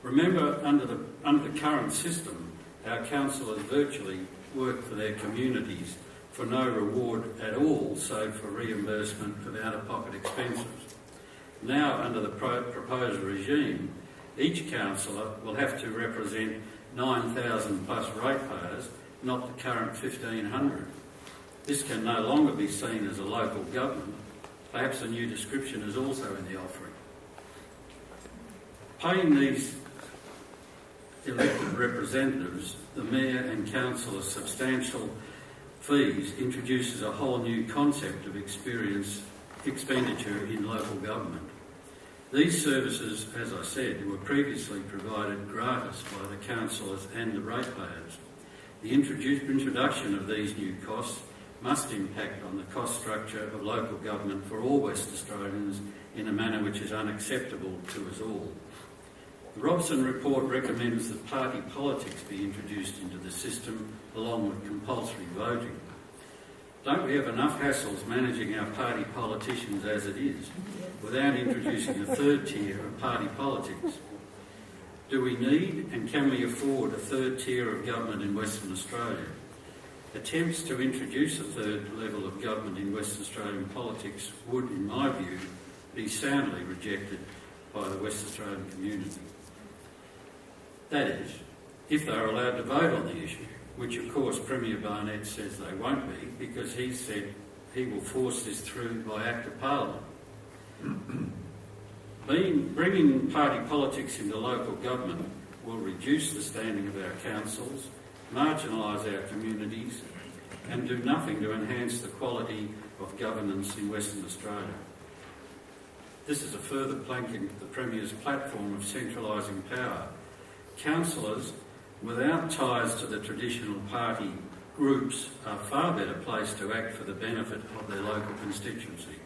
Remember, under the current system, our councillors virtually work for their communities for no reward at all, save for reimbursement of out-of-pocket expenses. Now, under the proposed regime, each councillor will have to represent 9,000 plus ratepayers, not the current 1,500. This can no longer be seen as a local government. Perhaps a new description is also in the offering. Paying these elected representatives, the mayor and councillor, substantial fees introduces a whole new concept of experience expenditure in local government. These services, as I said, were previously provided gratis by the councillors and the ratepayers. The introduction of these new costs must impact on the cost structure of local government for all West Australians in a manner which is unacceptable to us all. The Robson report recommends that party politics be introduced into the system along with compulsory voting. Don't we have enough hassles managing our party politicians as it is, without introducing a third tier of party politics? Do we need and can we afford a third tier of government in Western Australia? Attempts to introduce a third level of government in Western Australian politics would, in my view, be soundly rejected by the West Australian community. That is, if they are allowed to vote on the issue, which of course Premier Barnett says they won't be, because he said he will force this through by Act of Parliament. Bringing party politics into local government will reduce the standing of our councils, marginalise our communities, and do nothing to enhance the quality of governance in Western Australia. This is a further plank in the Premier's platform of centralising power. Councillors without ties to the traditional party groups are far better placed to act for the benefit of their local constituency.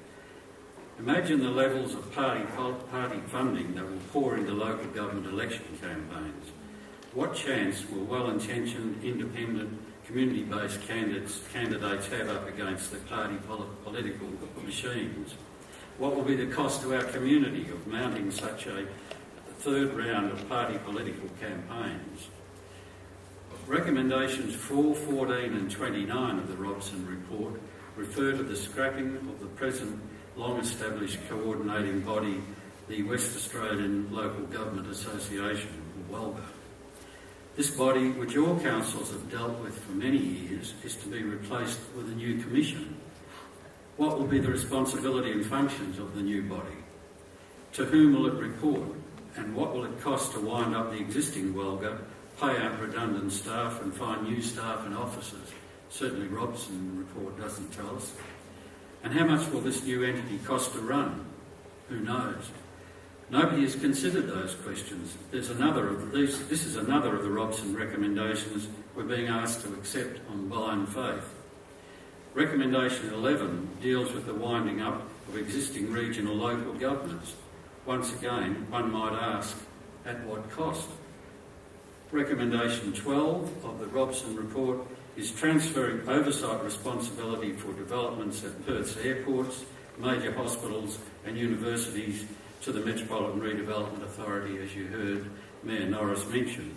Imagine the levels of party funding that will pour into local government election campaigns. What chance will well-intentioned, independent, community-based candidates have up against the party political machines? What will be the cost to our community of mounting such a third round of party political campaigns? Recommendations 4, 14 and 29 of the Robson report refer to the scrapping of the present long-established coordinating body, the West Australian Local Government Association, or WALGA. This body, which all councils have dealt with for many years, is to be replaced with a new commission. What will be the responsibility and functions of the new body? To whom will it report? And what will it cost to wind up the existing WALGA, pay out redundant staff and find new staff and officers? Certainly Robson report doesn't tell us. And how much will this new entity cost to run? Who knows? Nobody has considered those questions. This is another of the Robson recommendations we're being asked to accept on blind faith. Recommendation 11 deals with the winding up of existing regional local governments. Once again, one might ask, at what cost? Recommendation 12 of the Robson report is transferring oversight responsibility for developments at Perth's airports, major hospitals and universities to the Metropolitan Redevelopment Authority, as you heard Mayor Norris mention.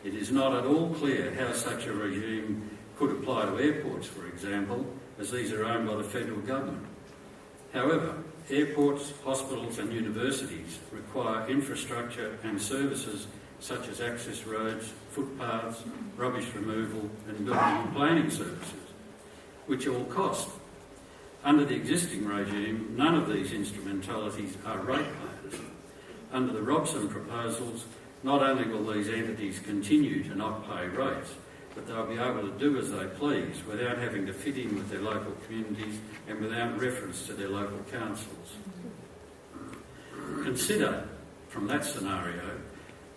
It is not at all clear how such a regime could apply to airports, for example, as these are owned by the federal government. However, airports, hospitals and universities require infrastructure and services such as access roads, footpaths, rubbish removal and building and planning services, which all cost. Under the existing regime, none of these instrumentalities are ratepayers. Under the Robson proposals, not only will these entities continue to not pay rates, but they'll be able to do as they please without having to fit in with their local communities and without reference to their local councils. Consider, from that scenario,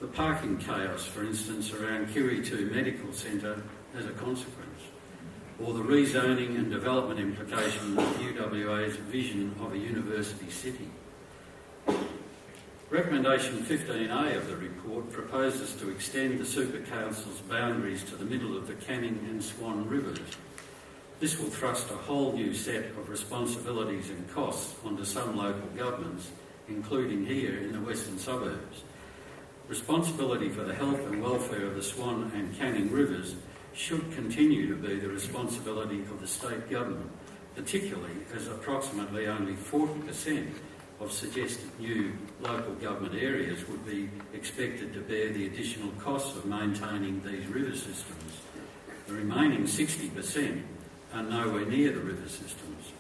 the parking chaos, for instance, around Kiri 2 Medical Centre as a consequence, or the rezoning and development implications of UWA's vision of a university city. Recommendation 15A of the report proposes to extend the Super Council's boundaries to the middle of the Canning and Swan Rivers. This will thrust a whole new set of responsibilities and costs onto some local governments, including here in the western suburbs. Responsibility for the health and welfare of the Swan and Canning Rivers should continue to be the responsibility of the state government, particularly as approximately only 40% of suggested new local government areas would be expected to bear the additional costs of maintaining these river systems. The remaining 60% are nowhere near the river systems.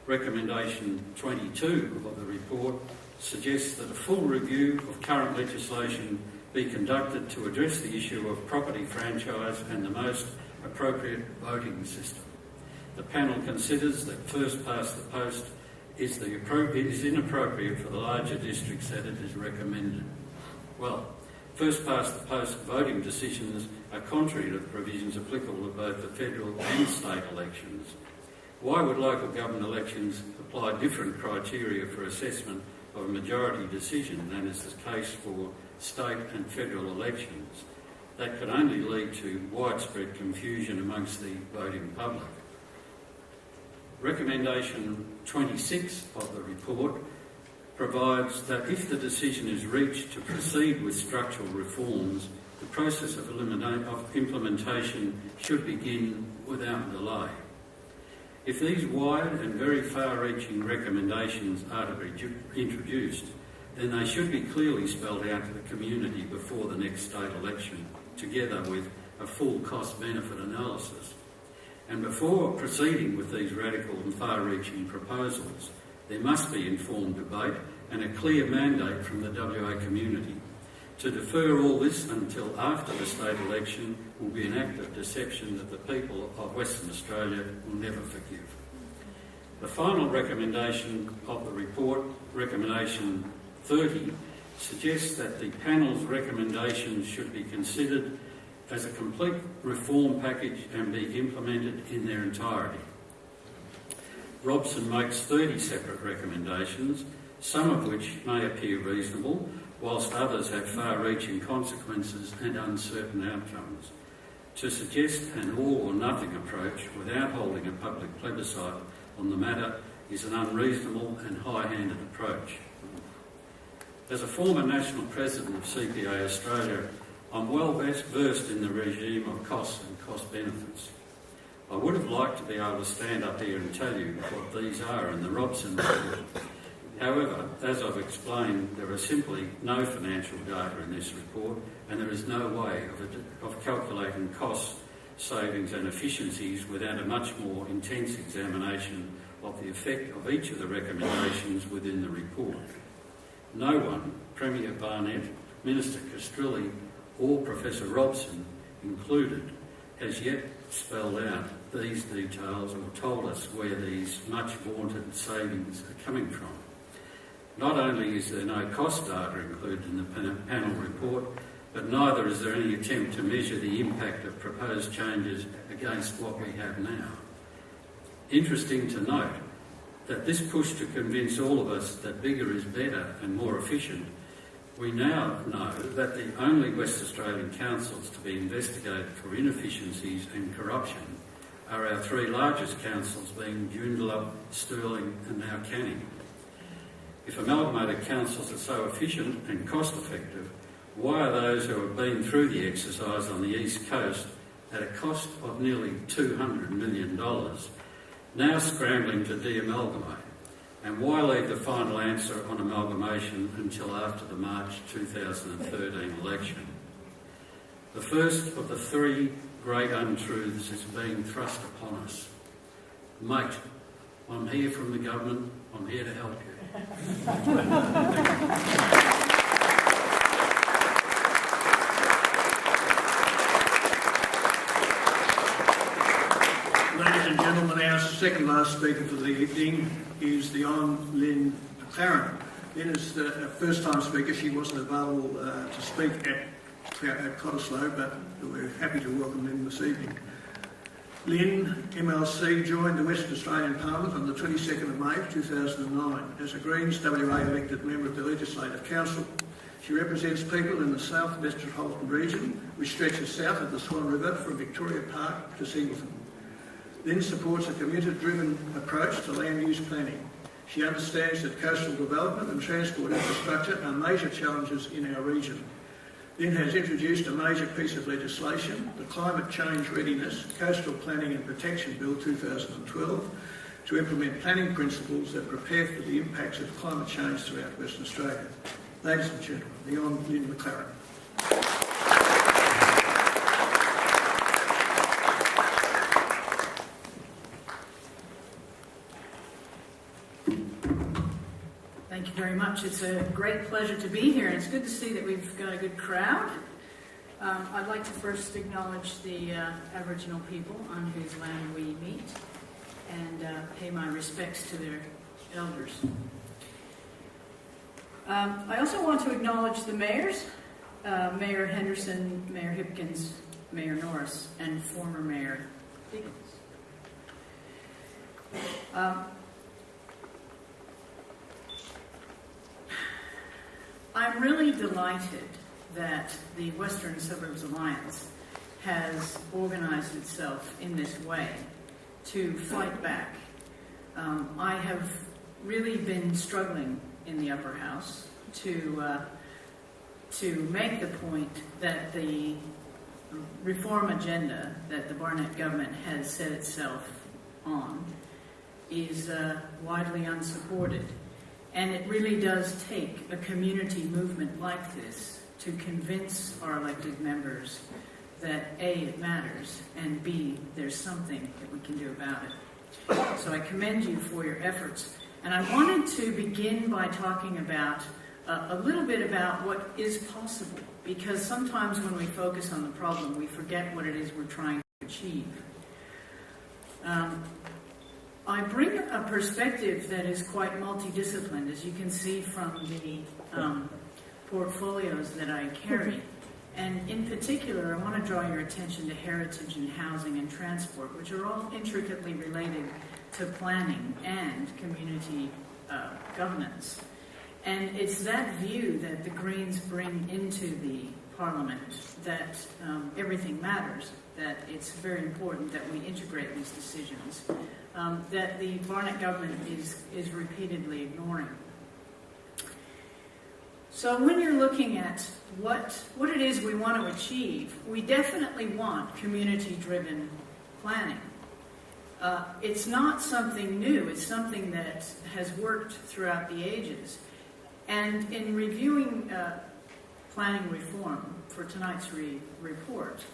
Recommendation 22 of the report suggests that a full review of current legislation be conducted to address the issue of property franchise and the most appropriate voting system. The panel considers that first past the post is inappropriate for the larger districts that it is recommended. Well, first past the post voting decisions are contrary to the provisions applicable to both the federal and state elections. Why would local government elections apply different criteria for assessment of a majority decision than is the case for state and federal elections? That could only lead to widespread confusion amongst the voting public. Recommendation 26 of the report provides that if the decision is reached to proceed with structural reforms, the process of implementation should begin without delay. If these wide and very far-reaching recommendations are to be introduced, then they should be clearly spelled out to the community before the next state election, together with a full cost-benefit analysis. And before proceeding with these radical and far-reaching proposals, there must be informed debate and a clear mandate from the WA community. To defer all this until after the state election will be an act of deception that the people of Western Australia will never forgive. The final recommendation of the report, recommendation 30, suggests that the panel's recommendations should be considered as a complete reform package and be implemented in their entirety. Robson makes 30 separate recommendations, some of which may appear reasonable, whilst others have far-reaching consequences and uncertain outcomes. To suggest an all-or-nothing approach without holding a public plebiscite on the matter is an unreasonable and high-handed approach. As a former national president of CPA Australia, I'm well versed in the regime of costs and cost benefits. I would have liked to be able to stand up here and tell you what these are in the Robson report. However, as I've explained, there is simply no financial data in this report, and there is no way of calculating costs, savings and efficiencies without a much more intense examination of the effect of each of the recommendations within the report. No one, Premier Barnett, Minister Castrilli or Professor Robson included, has yet spelled out these details or told us where these much vaunted savings are coming from. Not only is there no cost data included in the panel report, but neither is there any attempt to measure the impact of proposed changes against what we have now. Interesting to note that this push to convince all of us that bigger is better and more efficient, we now know that the only West Australian councils to be investigated for inefficiencies and corruption are our three largest councils, being Joondalup, Stirling and now Canning. If amalgamated councils are so efficient and cost-effective, why are those who have been through the exercise on the East Coast at a cost of nearly $200 million now scrambling to de-amalgamate? And why leave the final answer on amalgamation until after the March 2013 election? The first of the three great untruths is being thrust upon us. Mate, I'm here from the government, I'm here to help you. Ladies and gentlemen, our second last speaker for the evening is the Hon. Lynn McLaren. Lynn is the first-time speaker. She wasn't available to speak at Cottesloe, but we're happy to welcome Lynn this evening. Lynn, MLC, joined the Western Australian Parliament on the 22nd of May 2009 as a Greens WA elected member of the Legislative Council. She represents people in the South Metropolitan region, which stretches south of the Swan River from Victoria Park to Singleton. Lynn supports a community-driven approach to land use planning. She understands that coastal development and transport infrastructure are major challenges in our region. Lynn has introduced a major piece of legislation, the Climate Change Readiness, Coastal Planning and Protection Bill 2012, to implement planning principles that prepare for the impacts of climate change throughout Western Australia. Ladies and gentlemen, the Hon. Lynn McLaren. Thank you very much. It's a great pleasure to be here, and it's good to see that we've got a good crowd. I'd like to first acknowledge the Aboriginal people on whose land we meet. and pay my respects to their elders. I also want to acknowledge the mayors, Mayor Henderson, Mayor Hipkins, Mayor Norris, and former Mayor Diggins. I'm really delighted that the Western Suburbs Alliance has organized itself in this way to fight back. I have really been struggling in the upper house to make the point that the reform agenda that the Barnett government has set itself on is widely unsupported. And it really does take a community movement like this to convince our elected members that A, it matters, and B, there's something that we can do about it. So I commend you for your efforts. And I wanted to begin by talking about a little bit about what is possible, because sometimes when we focus on the problem, we forget what it is we're trying to achieve. I bring a perspective that is quite multidisciplined, as you can see from the portfolios that I carry. And in particular, I want to draw your attention to heritage and housing and transport, which are all intricately related to planning and community governance. And it's that view that the Greens bring into the Parliament, that everything matters, that it's very important that we integrate these decisions, that the Barnett government is repeatedly ignoring. So when you're looking at what it is we want to achieve, we definitely want community-driven planning. It's not something new, it's something that has worked throughout the ages. And in reviewing planning reform for tonight's report,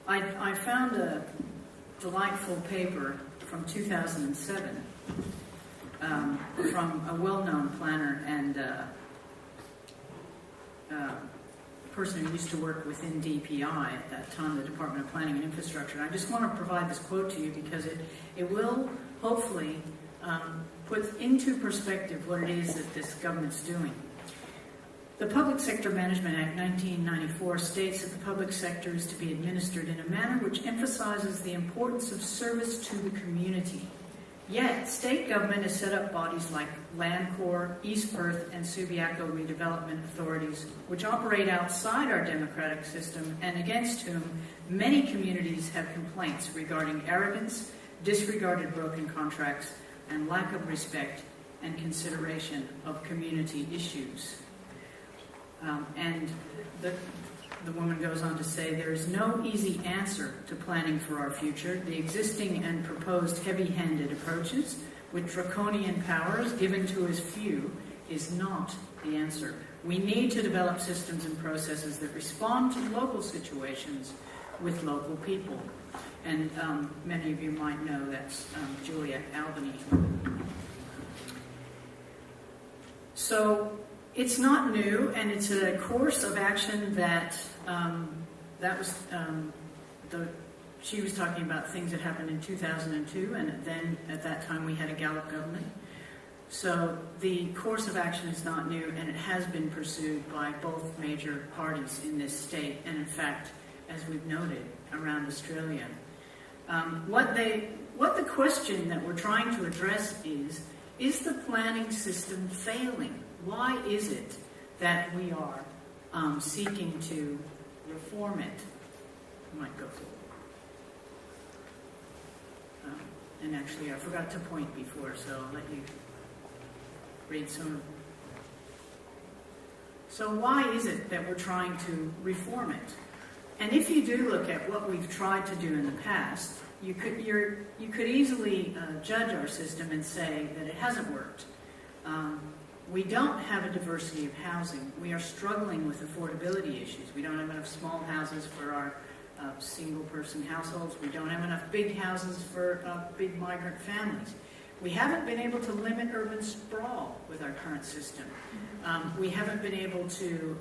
I found a delightful paper from 2007 from a well-known planner and person who used to work within DPI at that time, the Department of Planning and Infrastructure. And I just want to provide this quote to you because it will hopefully put into perspective what it is that this government's doing. The Public Sector Management Act 1994 states that the public sector is to be administered in a manner which emphasizes the importance of service to the community. Yet, state government has set up bodies like Land Corps, East Perth, and Subiaco redevelopment authorities, which operate outside our democratic system and against whom many communities have complaints regarding arrogance, disregarded broken contracts, and lack of respect and consideration of community issues. And the woman goes on to say, there is no easy answer to planning for our future. The existing and proposed heavy-handed approaches with draconian powers given to as few is not the answer. We need to develop systems and processes that respond to local situations with local people. And many of you might know that's Juliet Albany. So it's not new, and it's a course of action that she was talking about things that happened in 2002, and then at that time we had a Gallup government. So the course of action is not new, and it has been pursued by both major parties in this state, and in fact, as we've noted, around Australia. What the question that we're trying to address is the planning system failing? Why is it that we are seeking to reform it? I might go forward. And actually, I forgot to point before, so I'll let you read some. So why is it that we're trying to reform it? And if you do look at what we've tried to do in the past, you could easily judge our system and say that it hasn't worked. We don't have a diversity of housing. We are struggling with affordability issues. We don't have enough small houses for our single-person households. We don't have enough big houses for big migrant families. We haven't been able to limit urban sprawl with our current system. We haven't been able to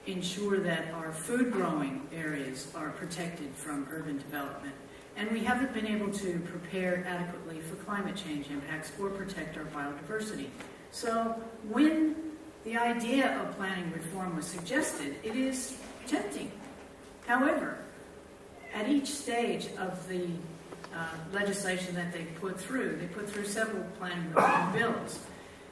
ensure that our food-growing areas are protected from urban development. And we haven't been able to prepare adequately for climate change impacts or protect our biodiversity. So when the idea of planning reform was suggested, it is tempting. However, at each stage of the legislation that they put through several planning reform bills.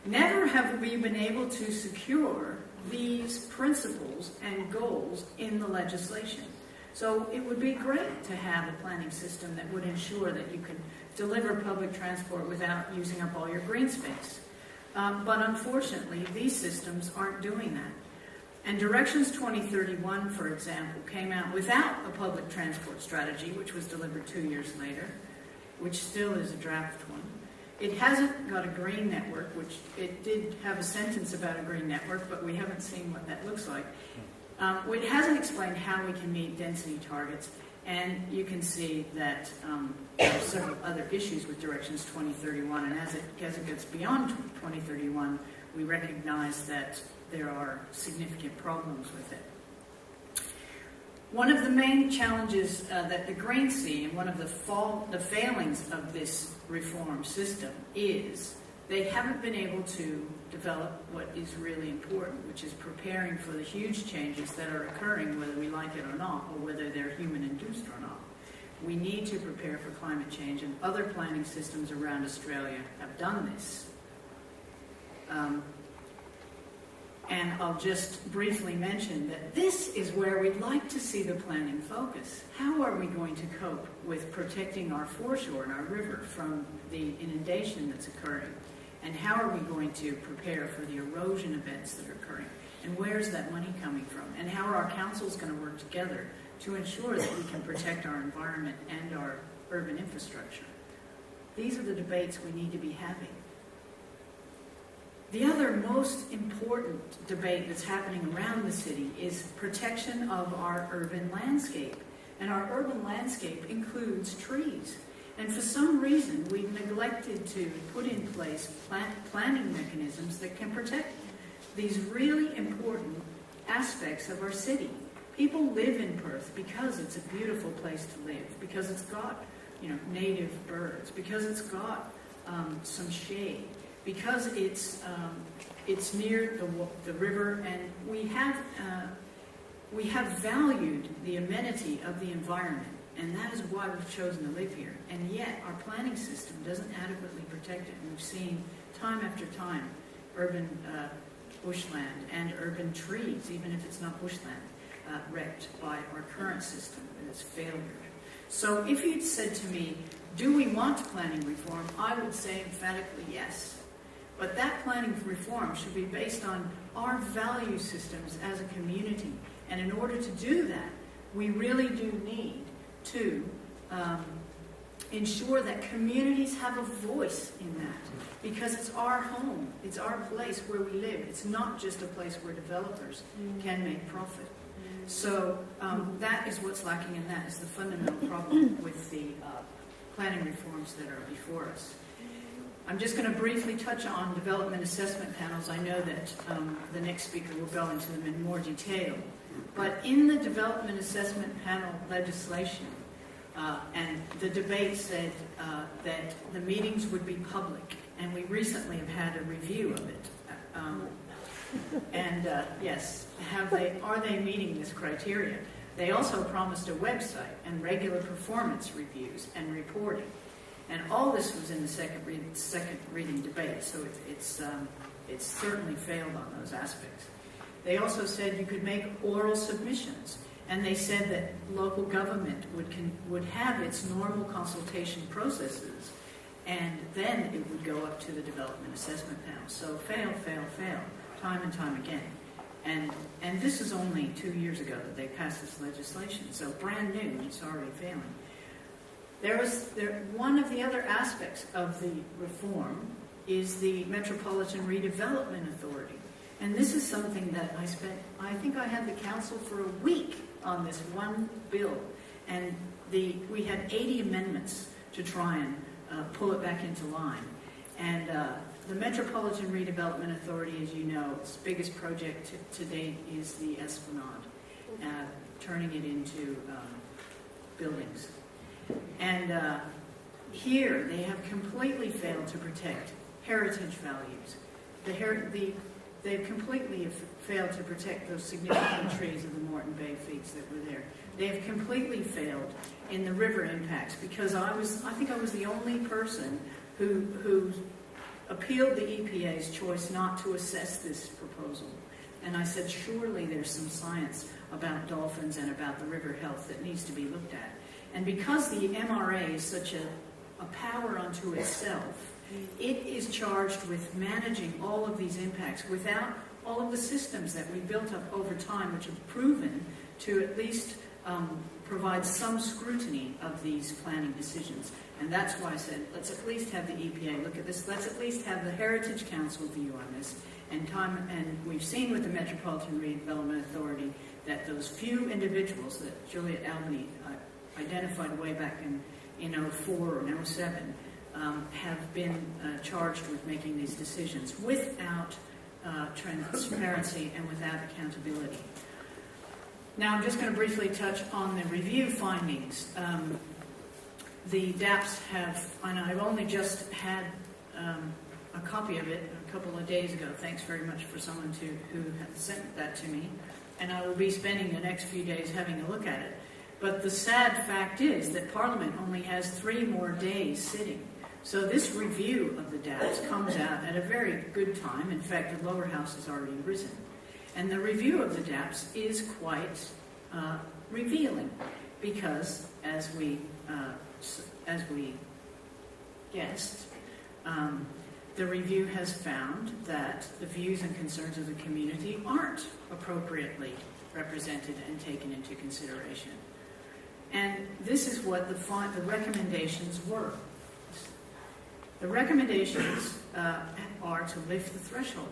Never have we been able to secure these principles and goals in the legislation. So it would be great to have a planning system that would ensure that you can deliver public transport without using up all your green space. But unfortunately, these systems aren't doing that. And Directions 2031, for example, came out without a public transport strategy, which was delivered 2 years later, which still is a draft one. It hasn't got a green network, which it did have a sentence about a green network, but we haven't seen what that looks like. It hasn't explained how we can meet density targets, and you can see that there are several other issues with Directions 2031, and as it gets beyond 2031, we recognize that there are significant problems with it. One of the main challenges that the Greens see, and one of the failings of this reform system, is they haven't been able to develop what is really important, which is preparing for the huge changes that are occurring, whether we like it or not, or whether they're human-induced or not. We need to prepare for climate change, and other planning systems around Australia have done this. And I'll just briefly mention that this is where we'd like to see the planning focus. How are we going to cope with protecting our foreshore and our river from the inundation that's occurring? And how are we going to prepare for the erosion events that are occurring? And where's that money coming from? And how are our councils going to work together to ensure that we can protect our environment and our urban infrastructure? These are the debates we need to be having. The other most important debate that's happening around the city is protection of our urban landscape. And our urban landscape includes trees. And for some reason, we've neglected to put in place planning mechanisms that can protect these really important aspects of our city. People live in Perth because it's a beautiful place to live, because it's got, native birds, because it's got some shade, because it's near the river, and we have valued the amenity of the environment, and that is why we've chosen to live here. And yet our planning system doesn't adequately protect it, and we've seen time after time urban bushland and urban trees, even if it's not bushland, wrecked by our current system and its failure. So if you'd said to me, do we want planning reform? I would say emphatically yes. But that planning reform should be based on our value systems as a community. And in order to do that, we really do need to ensure that communities have a voice in that. Because it's our home, it's our place where we live. It's not just a place where developers can make profit. So that is what's lacking, and that is the fundamental problem with the planning reforms that are before us. I'm just going to briefly touch on development assessment panels. I know that the next speaker will go into them in more detail. But in the development assessment panel legislation, and the debate said that the meetings would be public, and we recently have had a review of it. Yes, are they meeting this criteria? They also promised a website and regular performance reviews and reporting. And all this was in the second reading debate, so it's certainly failed on those aspects. They also said you could make oral submissions, and they said that local government would have its normal consultation processes, and then it would go up to the development assessment panel. So fail, time and time again. And this is only 2 years ago that they passed this legislation, so brand new, it's already failing. One of the other aspects of the reform is the Metropolitan Redevelopment Authority. And this is something that I think I had the council for a week on this one bill. And we had 80 amendments to try and pull it back into line. And the Metropolitan Redevelopment Authority, as you know, its biggest project to date is the Esplanade, turning it into buildings. And here they have completely failed to protect heritage values. They've completely failed to protect those significant trees of the Moreton Bay feats that were there. They have completely failed in the river impacts, because I think I was the only person who appealed the EPA's choice not to assess this proposal. And I said, surely there's some science about dolphins and about the river health that needs to be looked at. And because the MRA is such a power unto itself, it is charged with managing all of these impacts without all of the systems that we built up over time, which have proven to at least provide some scrutiny of these planning decisions. And that's why I said, let's at least have the EPA look at this. Let's at least have the Heritage Council view on this. And we've seen with the Metropolitan Redevelopment Authority that those few individuals that Juliet Albany identified way back in 04 or 07 have been charged with making these decisions without transparency and without accountability. Now I'm just going to briefly touch on the review findings. The DAPs have, and I've only just had a copy of it a couple of days ago. Thanks very much for someone who had sent that to me. And I will be spending the next few days having a look at it. But the sad fact is that Parliament only has 3 more days sitting. So this review of the DAPs comes out at a very good time. In fact, the lower house has already risen. And the review of the DAPs is quite revealing, because as we guessed, the review has found that the views and concerns of the community aren't appropriately represented and taken into consideration. And this is what the recommendations were. The recommendations are to lift the threshold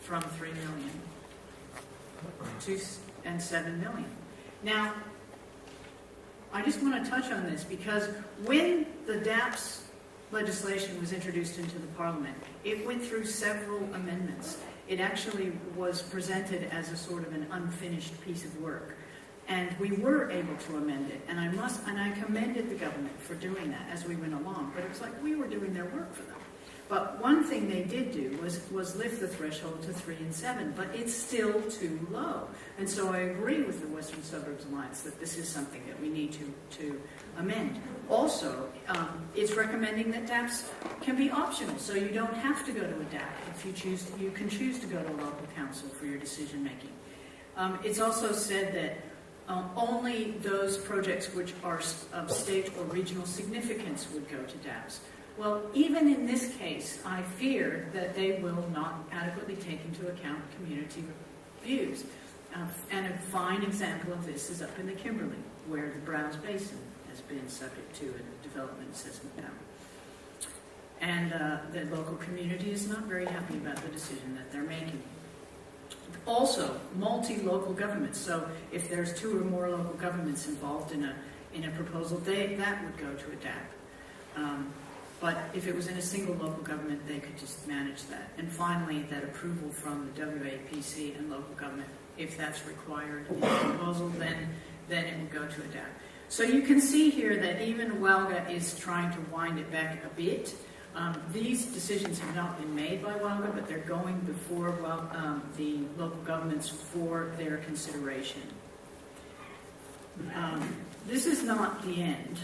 from 3 million to 7 million. Now, I just want to touch on this because when the DAPS legislation was introduced into the Parliament, it went through several amendments. It actually was presented as a sort of an unfinished piece of work. And we were able to amend it, and I commended the government for doing that as we went along, but it was like we were doing their work for them. But one thing they did do was lift the threshold to 3 and 7, but it's still too low. And so I agree with the Western Suburbs Alliance that this is something that we need to amend. Also, it's recommending that DAPs can be optional, so you don't have to go to a DAP. If you choose, you can choose to go to a local council for your decision making. It's also said that only those projects which are of state or regional significance would go to DAPs. Well, even in this case, I fear that they will not adequately take into account community views. And a fine example of this is up in the Kimberley, where the Browse Basin has been subject to a development assessment now. And the local community is not very happy about the decision that they're making. Also, multi-local governments. So if there's 2 or more local governments involved in a proposal, that would go to a DAP. But if it was in a single local government, they could just manage that. And finally, that approval from the WAPC and local government, if that's required in the proposal, then it would go to a DAP. So you can see here that even WALGA is trying to wind it back a bit. These decisions have not been made by WALGA, but they're going before the local governments for their consideration. This is not the end.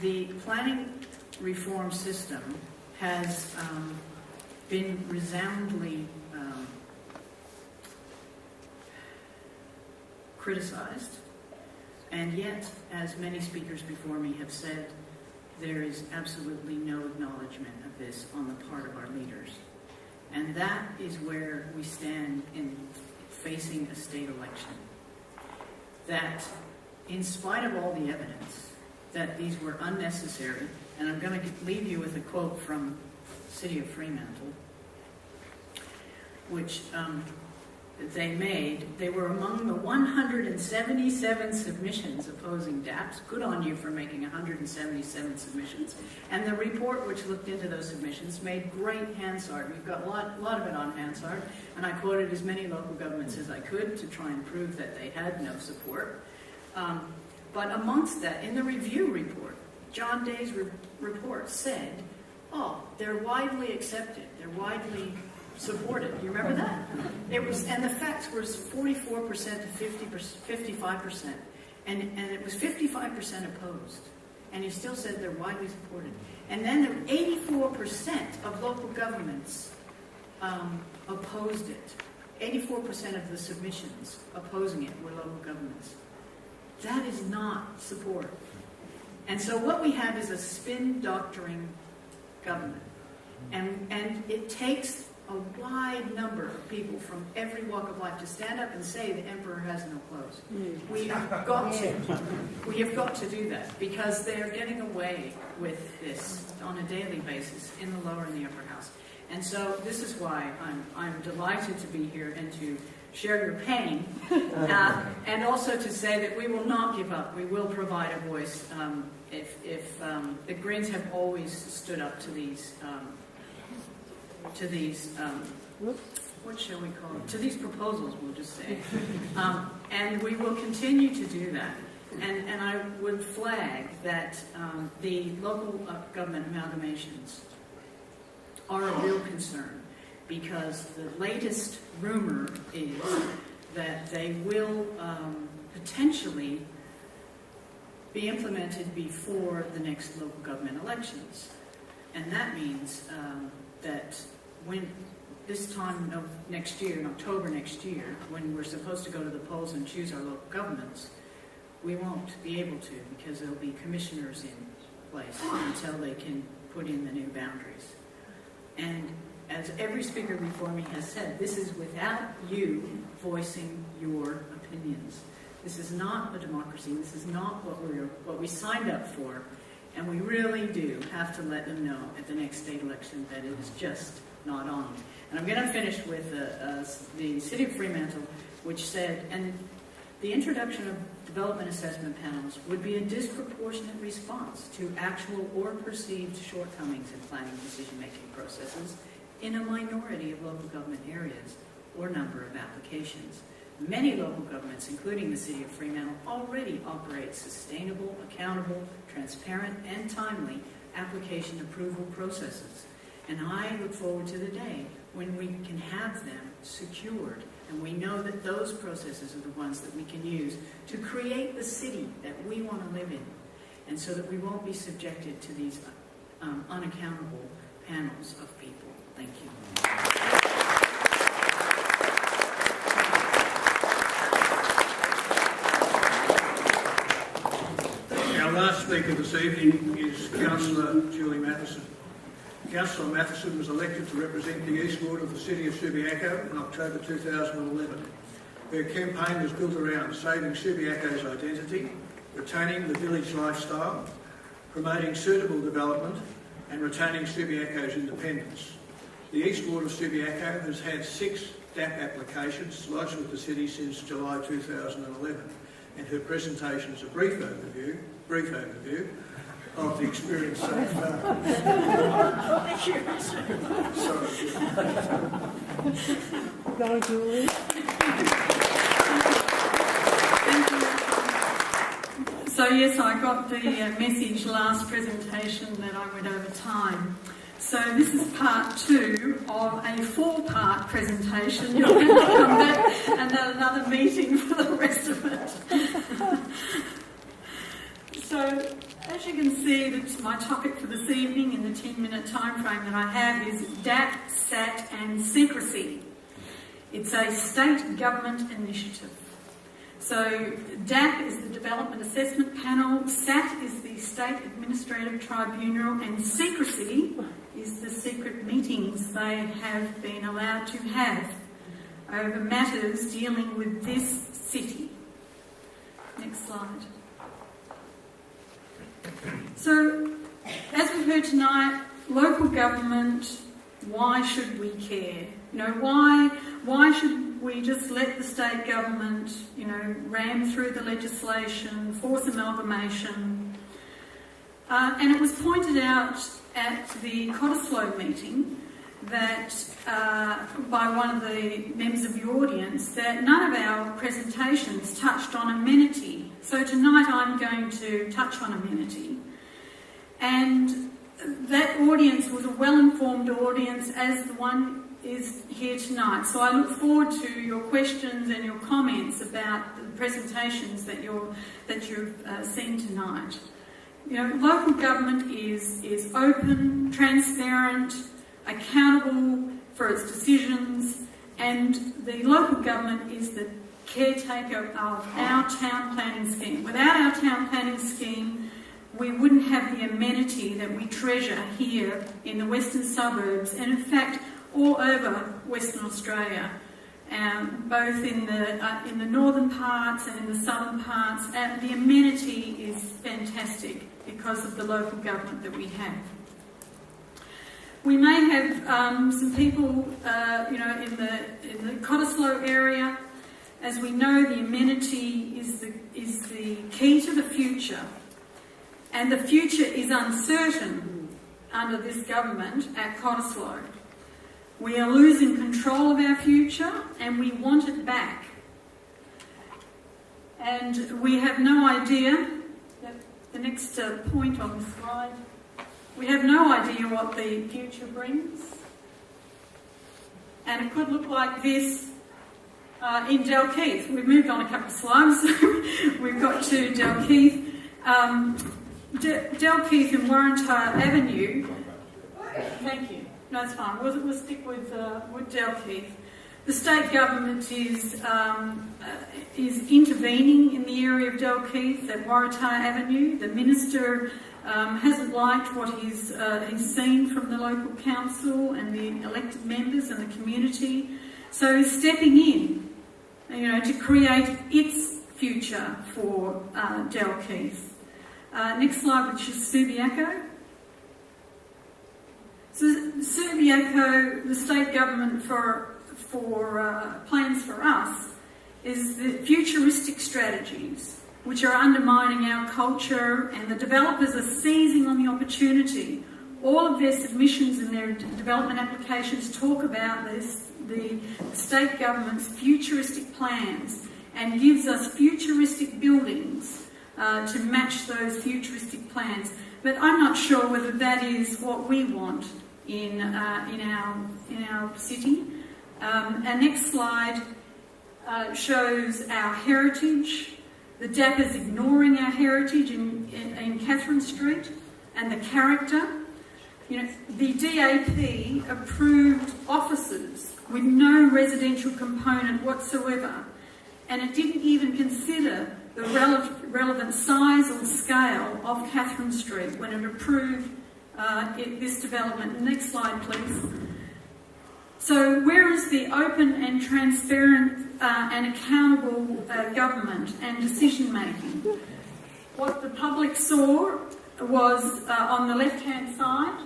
The planning reform system has been resoundingly criticized, and yet, as many speakers before me have said, there is absolutely no acknowledgement of this on the part of our leaders. And that is where we stand in facing a state election. That in spite of all the evidence that these were unnecessary, and I'm going to leave you with a quote from the city of Fremantle, which they were among the 177 submissions opposing DAPs. Good on you for making 177 submissions. And the report, which looked into those submissions, made great Hansard. We've got a lot of it on Hansard, and I quoted as many local governments as I could to try and prove that they had no support. But amongst that, in the review report, John Day's report said, oh, they're widely accepted, they're widely supported. You remember that? It was, and the facts was 44% to 55%, and it was 55% opposed. And he still said they're widely supported. And then 84% of local governments opposed it. 84% of the submissions opposing it were local governments. That is not support. And so what we have is a spin-doctoring government. And it takes a wide number of people from every walk of life to stand up and say the emperor has no clothes. We have got to. We have got to do that because they are getting away with this on a daily basis in the lower and the upper house. And so this is why I'm delighted to be here and to share your pain, and also to say that we will not give up. We will provide a voice. If the Greens have always stood up to these what shall we call it? To these proposals, we'll just say, and we will continue to do that. And I would flag that the local government amalgamations are a real concern, because the latest rumor is that they will potentially be implemented before the next local government elections. And that means that when this time of next year, in October next year, when we're supposed to go to the polls and choose our local governments, we won't be able to, because there'll be commissioners in place until they can put in the new boundaries. And as every speaker before me has said, this is without you voicing your opinions. This is not a democracy. This is not what we signed up for. And we really do have to let them know at the next state election that it is just not on. And I'm going to finish with the City of Fremantle, which said, and the introduction of development assessment panels would be a disproportionate response to actual or perceived shortcomings in planning decision-making processes in a minority of local government areas or number of applications. Many local governments, including the City of Fremantle, already operate sustainable, accountable, transparent, and timely application approval processes. And I look forward to the day when we can have them secured, and we know that those processes are the ones that we can use to create the city that we want to live in, and so that we won't be subjected to these unaccountable panels of people. Thank you. Our last speaker this evening is Councillor Julie Matheson. Councillor Matheson was elected to represent the East Ward of the City of Subiaco in October 2011. Her campaign was built around saving Subiaco's identity, retaining the village lifestyle, promoting suitable development, and retaining Subiaco's independence. The East Ward of Subiaco has had 6 DAP applications lodged with the city since July 2011, and her presentation is a brief overview of the experience so far. Thank you. Sorry. Go, Julie. Thank you. So yes, I got the message last presentation that I went over time. So this is part 2 of a 4-part presentation. You'll have to come back and have another meeting for the rest of it. So, as you can see, my topic for this evening in the 10-minute time frame that I have is DAP, SAT and secrecy. It's a state government initiative. So, DAP is the Development Assessment Panel, SAT is the State Administrative Tribunal, and secrecy is the secret meetings they have been allowed to have over matters dealing with this city. Next slide. So, as we've heard tonight, local government, why should we care? You know, why should we just let the state government, you know, ram through the legislation, force amalgamation? And it was pointed out at the Cottesloe meeting that by one of the members of the audience that none of our presentations touched on amenity So tonight I'm going to touch on amenity. And that audience was a well-informed audience, as the one is here tonight. So I look forward to your questions and your comments about the presentations that you've seen tonight. You know, local government is open, transparent, accountable for its decisions, and the local government is the caretaker of our town planning scheme. Without our town planning scheme, we wouldn't have the amenity that we treasure here in the western suburbs, and in fact all over Western Australia, both in the northern parts and in the southern parts. And the amenity is fantastic because of the local government that we have. We may have some people, in the Cottesloe area. As we know, the amenity is the key to the future, and the future is uncertain under this government at Cottesloe. We are losing control of our future, and we want it back. And we have no idea, the next point on the slide, we have no idea what the future brings. And it could look like this in Dalkeith. We've moved on a couple of slides. We've got to Dalkeith. Dalkeith and Warrantar Avenue. Thank you. No, it's fine. We'll stick with Dalkeith. The state government is intervening in the area of Dalkeith at Warrantar Avenue. The minister hasn't liked what he's seen from the local council and the elected members and the community. So he's stepping in, to create its future for Dalkeith. Next slide, which is Subiaco. So Subiaco, the state government for plans for us, is the futuristic strategies which are undermining our culture, and the developers are seizing on the opportunity. All of their submissions and their development applications talk about this, the state government's futuristic plans, and gives us futuristic buildings to match those futuristic plans. But I'm not sure whether that is what we want in our city. Our next slide shows our heritage. The DAP is ignoring our heritage in Catherine Street and the character. The DAP approved offices with no residential component whatsoever, and it didn't even consider the relevant size or scale of Catherine Street when it approved this development. Next slide, please. So where is the open and transparent and accountable government and decision making? What the public saw was on the left-hand side,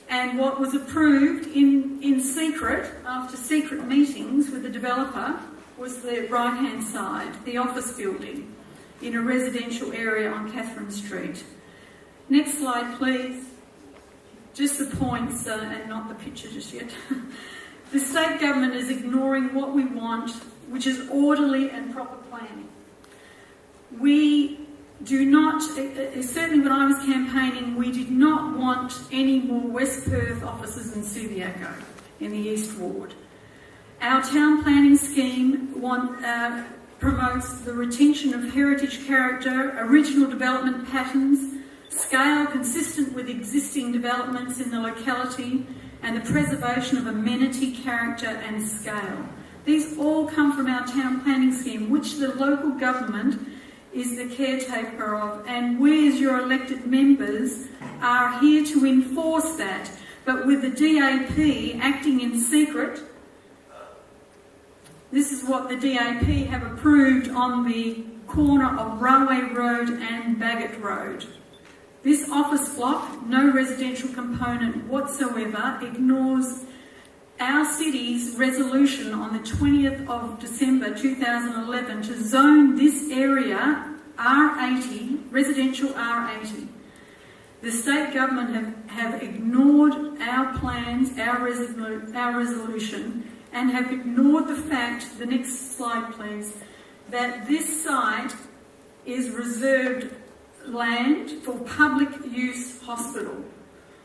and what was approved in secret, after secret meetings with the developer, was the right-hand side, the office building in a residential area on Catherine Street. Next slide, please. Just the points and not the picture just yet. The state government is ignoring what we want, which is orderly and proper planning. We do not, certainly when I was campaigning, we did not want any more West Perth offices in Subiaco in the East Ward. Our town planning scheme promotes the retention of heritage character, original development patterns, scale consistent with existing developments in the locality, and the preservation of amenity, character and scale. These all come from our town planning scheme, which the local government is the caretaker of, and we as your elected members are here to enforce that. But with the DAP acting in secret, this is what the DAP have approved on the corner of Railway Road and Bagot Road. This office block, no residential component whatsoever, ignores our city's resolution on the 20th of December 2011 to zone this area R80, residential R80. The state government have ignored our plans, our resolution, and have ignored the fact, the next slide please, that this site is reserved land for public use hospital.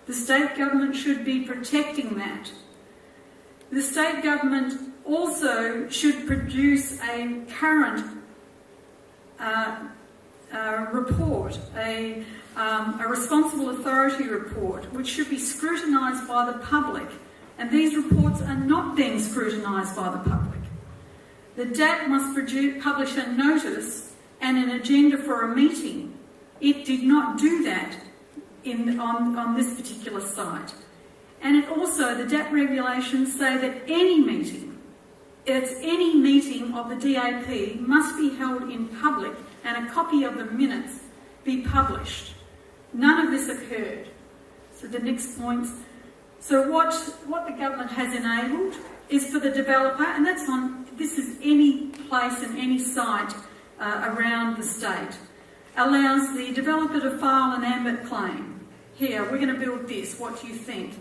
The state government should be protecting that. The state government also should produce a current report, a responsible authority report, which should be scrutinised by the public. And these reports are not being scrutinised by the public. The DAP must publish a notice and an agenda for a meeting. It did not do that on this particular site. And it also, the DAP regulations say that any meeting of the DAP must be held in public and a copy of the minutes be published. None of this occurred. So the next point. So what the government has enabled is for the developer, and this is any place and any site around the state, allows the developer to file an ambit claim. Here, we're going to build this, what do you think?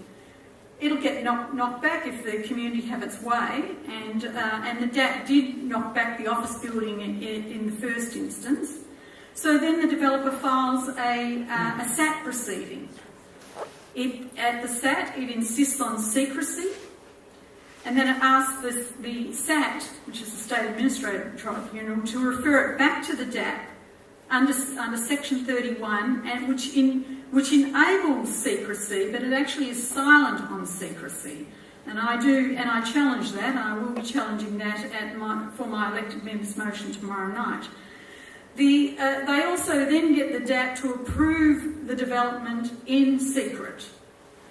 It'll get knocked back if the community have its way, and the DAP did knock back the office building in the first instance. So then the developer files a SAT proceeding. At the SAT, it insists on secrecy, and then it asks the SAT, which is the State Administrative Tribunal, to refer it back to the DAP under Section 31, and which enables secrecy, but it actually is silent on secrecy. And I challenge that, and I will be challenging that for my elected members' motion tomorrow night. They also then get the DAP to approve the development in secret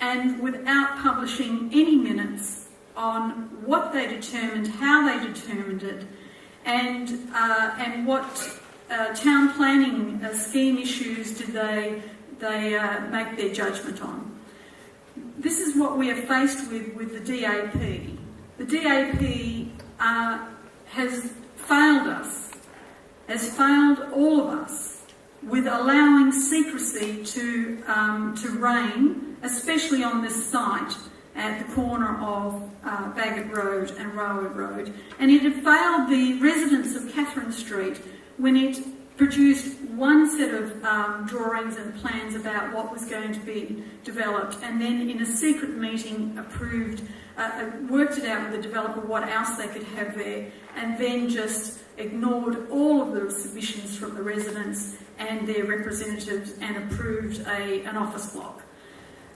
and without publishing any minutes on what they determined, how they determined it, and what town planning scheme issues did they make their judgment on. This is what we are faced with the DAP. The DAP has failed us, has failed all of us with allowing secrecy to reign, especially on this site at the corner of Bagot Road and Railway Road. And it had failed the residents of Catherine Street when it produced one set of drawings and plans about what was going to be developed, and then in a secret meeting approved, worked it out with the developer what else they could have there, and then just ignored all of the submissions from the residents and their representatives and approved an office block.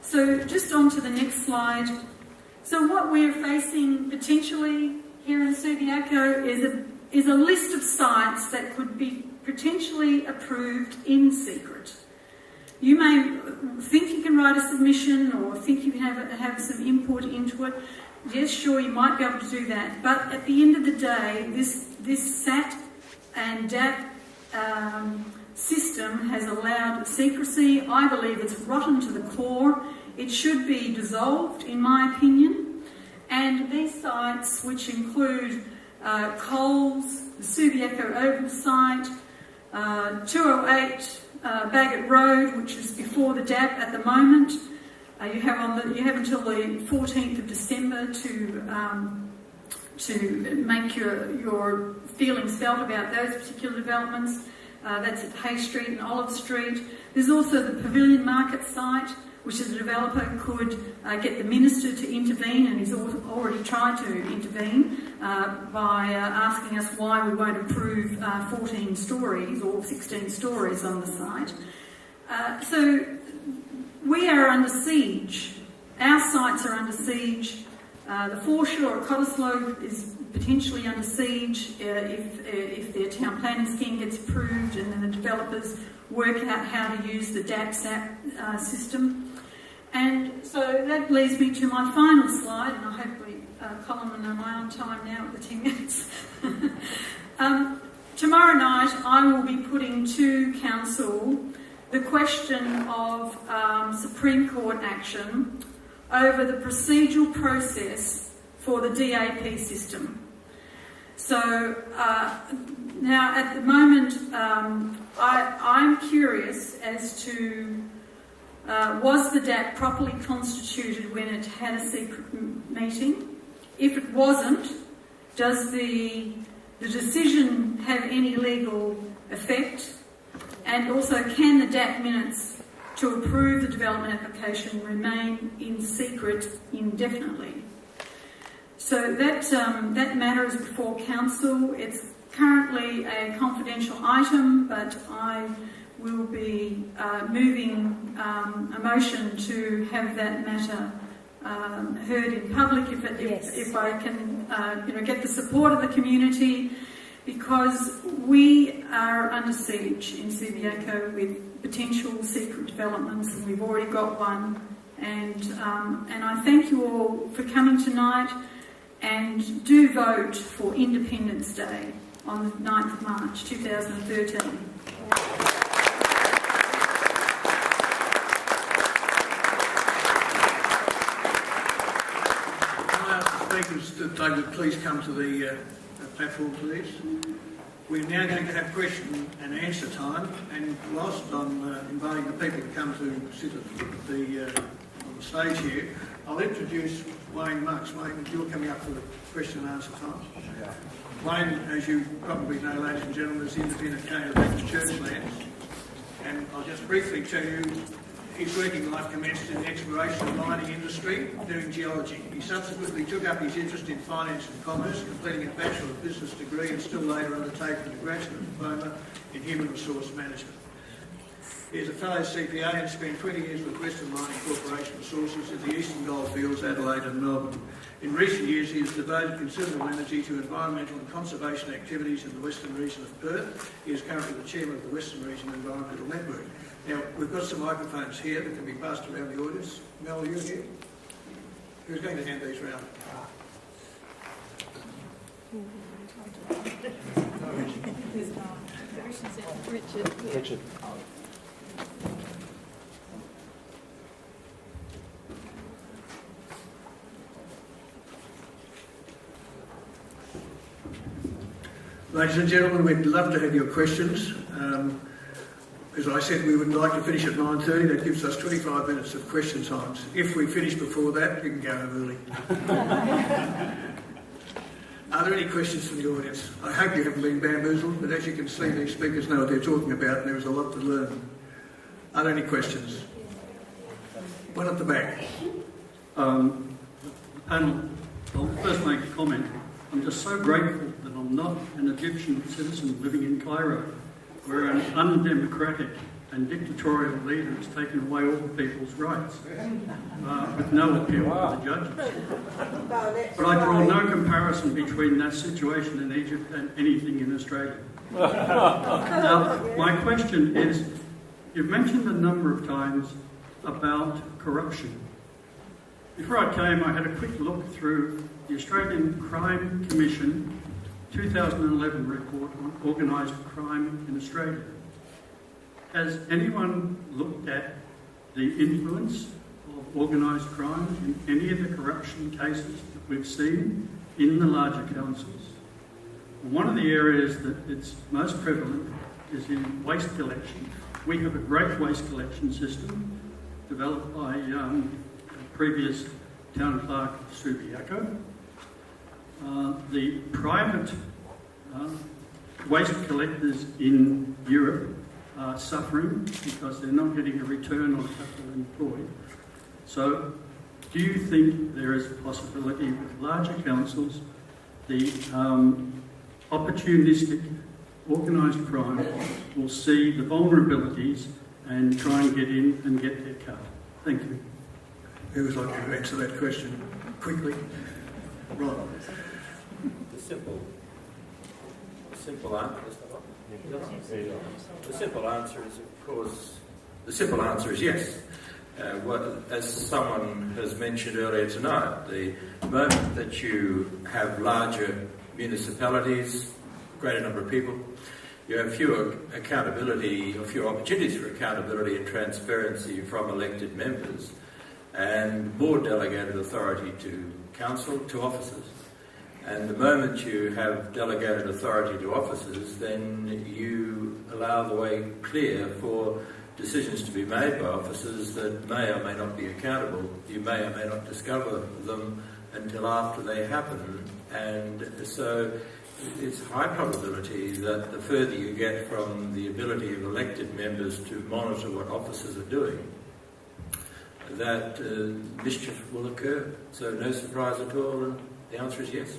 So just on to the next slide. So what we're facing potentially here in Subiaco is a list of sites that could be potentially approved in secret. You may think you can write a submission or think you can have some input into it. Yes, sure, you might be able to do that. But at the end of the day, this SAT and DAP system has allowed secrecy. I believe it's rotten to the core. It should be dissolved, in my opinion. And these sites, which include Coles, the Subiaco Oval site, 208 Bagot Road, which is before the DAP at the moment. You have until the 14th of December to make your feelings felt about those particular developments. That's at Hay Street and Olive Street. There's also the Pavilion Market site, which the developer could get the minister to intervene, and he's already tried to intervene by asking us why we won't approve 14 stories or 16 stories on the site. So we are under siege. Our sites are under siege. The foreshore at Cottesloe is potentially under siege if their town planning scheme gets approved and then the developers work out how to use the DAP-SAP system. And so that leads me to my final slide, and I hope Colin and am I on time now at the 10 minutes? Tomorrow night I will be putting to Council the question of Supreme Court action over the procedural process for the DAP system. So now at the moment I'm curious as to was the DAP properly constituted when it had a secret meeting? If it wasn't, does the decision have any legal effect? And also, can the DAP minutes to approve the development application remain in secret indefinitely? So that matter is before council. It's currently a confidential item, but I will be moving a motion to have that matter heard in public if I can get the support of the community, because we are under siege in Subiaco with potential secret developments, and we've already got one. And I thank you all for coming tonight, and do vote for Independence Day on the 9th of March 2013. Speakers that they would please come to the platform, please. We're now going to have question and answer time, and whilst I'm inviting the people to come to sit on the stage here, I'll introduce Wayne Marks. Wayne, you're coming up for the question and answer time. Wayne, as you probably know, ladies and gentlemen, is the independent Canada Baptist Churchlands, and I'll just briefly tell you his working life commenced in the exploration and mining industry, doing geology. He subsequently took up his interest in finance and commerce, completing a Bachelor of Business degree and still later undertaking a graduate diploma in Human Resource Management. He is a fellow CPA and spent 20 years with Western Mining Corporation Resources in the Eastern Goldfields, Adelaide and Melbourne. In recent years, he has devoted considerable energy to environmental and conservation activities in the Western region of Perth. He is currently the chairman of the Western Region Environmental Network. Now, we've got some microphones here that can be passed around the audience. Mel, are you here? Who's going to hand these round? Richard. Ladies and gentlemen, we'd love to have your questions. As I said, we would like to finish at 9:30. That gives us 25 minutes of question times. If we finish before that, we can go home early. Are there any questions from the audience? I hope you haven't been bamboozled, but as you can see, these speakers know what they're talking about, and there is a lot to learn. Are there any questions? One at the back. Panel, I'll first make a comment. I'm just so grateful that I'm not an Egyptian citizen living in Cairo, where an undemocratic and dictatorial leader has taken away all the people's rights with no appeal to the judges. But I draw no comparison between that situation in Egypt and anything in Australia. Now, my question is, you've mentioned a number of times about corruption. Before I came, I had a quick look through the Australian Crime Commission 2011 report on organised crime in Australia. Has anyone looked at the influence of organised crime in any of the corruption cases that we've seen in the larger councils? One of the areas that it's most prevalent is in waste collection. We have a great waste collection system developed by previous town clerk of Subiaco. The private waste collectors in Europe are suffering because they're not getting a return on capital employed. So do you think there is a possibility with larger councils, the opportunistic organised crime will see the vulnerabilities and try and get in and get their cut? Thank you. Who would like to answer that question quickly? Right. The simple answer is, of course, the simple answer is yes. As someone has mentioned earlier tonight, the moment that you have larger municipalities, greater number of people, you have fewer accountability or fewer opportunities for accountability and transparency from elected members, and more delegated authority to council, to officers. And the moment you have delegated authority to officers, then you allow the way clear for decisions to be made by officers that may or may not be accountable. You may or may not discover them until after they happen. And so it's high probability that the further you get from the ability of elected members to monitor what officers are doing, that mischief will occur. So no surprise at all, and the answer is yes.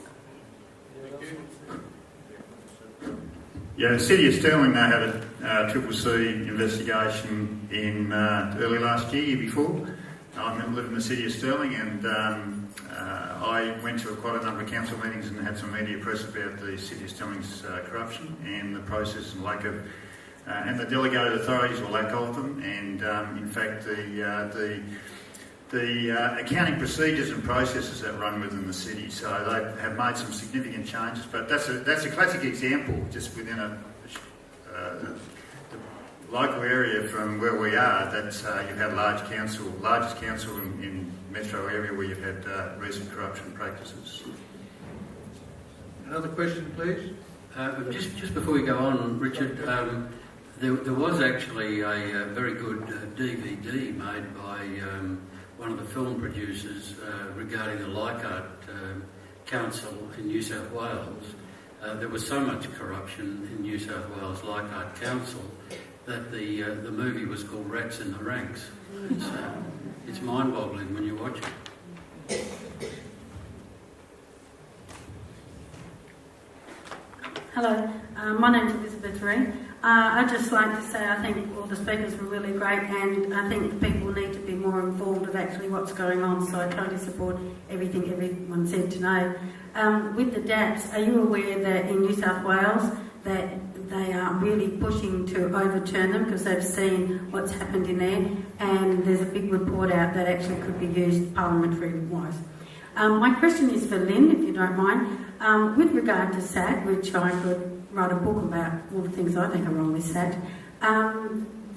Yeah, the City of Stirling, they had a Triple C investigation in early last year before. I remember living in the City of Stirling, and I went to quite a number of council meetings and had some media press about the City of Stirling's corruption and the process and lack of, and the delegated authorities or lack of them, and in fact the accounting procedures and processes that run within the city. So they have made some significant changes, but that's a classic example just within the local area from where we are that you've had largest council in metro area where you've had recent corruption practices. Another question, please. Just before we go on, Richard, there was actually a very good DVD made by one of the film producers regarding the Leichhardt Council in New South Wales. There was so much corruption in New South Wales Leichhardt Council that the movie was called Rats in the Ranks. It's mind-boggling when you watch it. Hello, my name's Elizabeth Ree. I'd just like to say I think all the speakers were really great, and I think people need to be more informed of actually what's going on, so I totally support everything everyone said today. With the DAPs, are you aware that in New South Wales that they are really pushing to overturn them because they've seen what's happened in there, and there's a big report out that actually could be used parliamentary-wise. My question is for Lynn, if you don't mind. With regard to SAT, which I could write a book about all the things I think are wrong with SAT,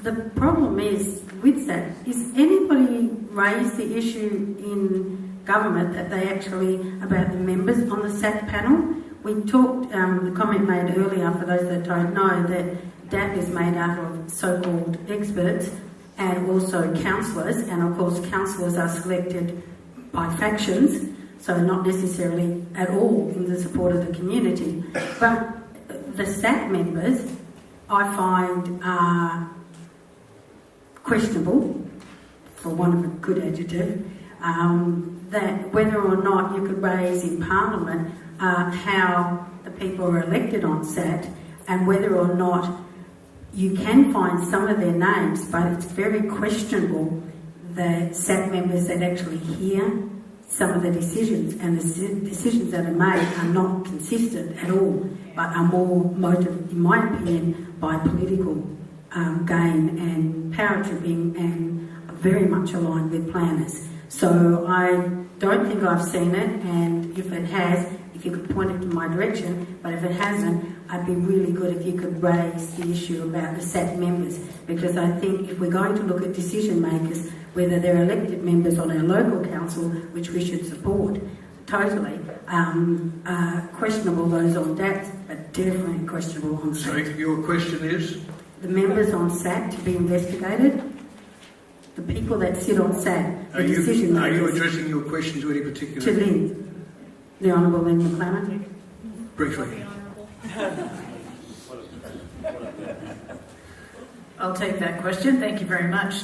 the problem is with SAT, is anybody raised the issue in government that they actually, about the members on the SAT panel? We talked, the comment made earlier, for those that don't know, that DAP is made up of so-called experts and also councillors, and of course councillors are selected by factions, so not necessarily at all in the support of the community. But the SAT members, I find, are questionable, for want of a good adjective, that whether or not you could raise in Parliament how the people are elected on SAT, and whether or not you can find some of their names, but it's very questionable the SAT members that actually hear some of the decisions, and the decisions that are made are not consistent at all, but are more motivated, in my opinion, by political gain and power tripping, and very much aligned with planners. So I don't think I've seen it, and if it has, if you could point it to my direction, but if it hasn't, I'd be really good if you could raise the issue about the SAT members, because I think if we're going to look at decision makers, whether they're elected members on our local council, which we should support totally, questionable those on DAPs, but definitely questionable on SAT. So your question is? The members on SAT to be investigated, the people that sit on SAT, the decision makers. Are you addressing your question to any particular? To Lynn, the Honourable Lynn McLaren. Briefly. I'll take that question. Thank you very much.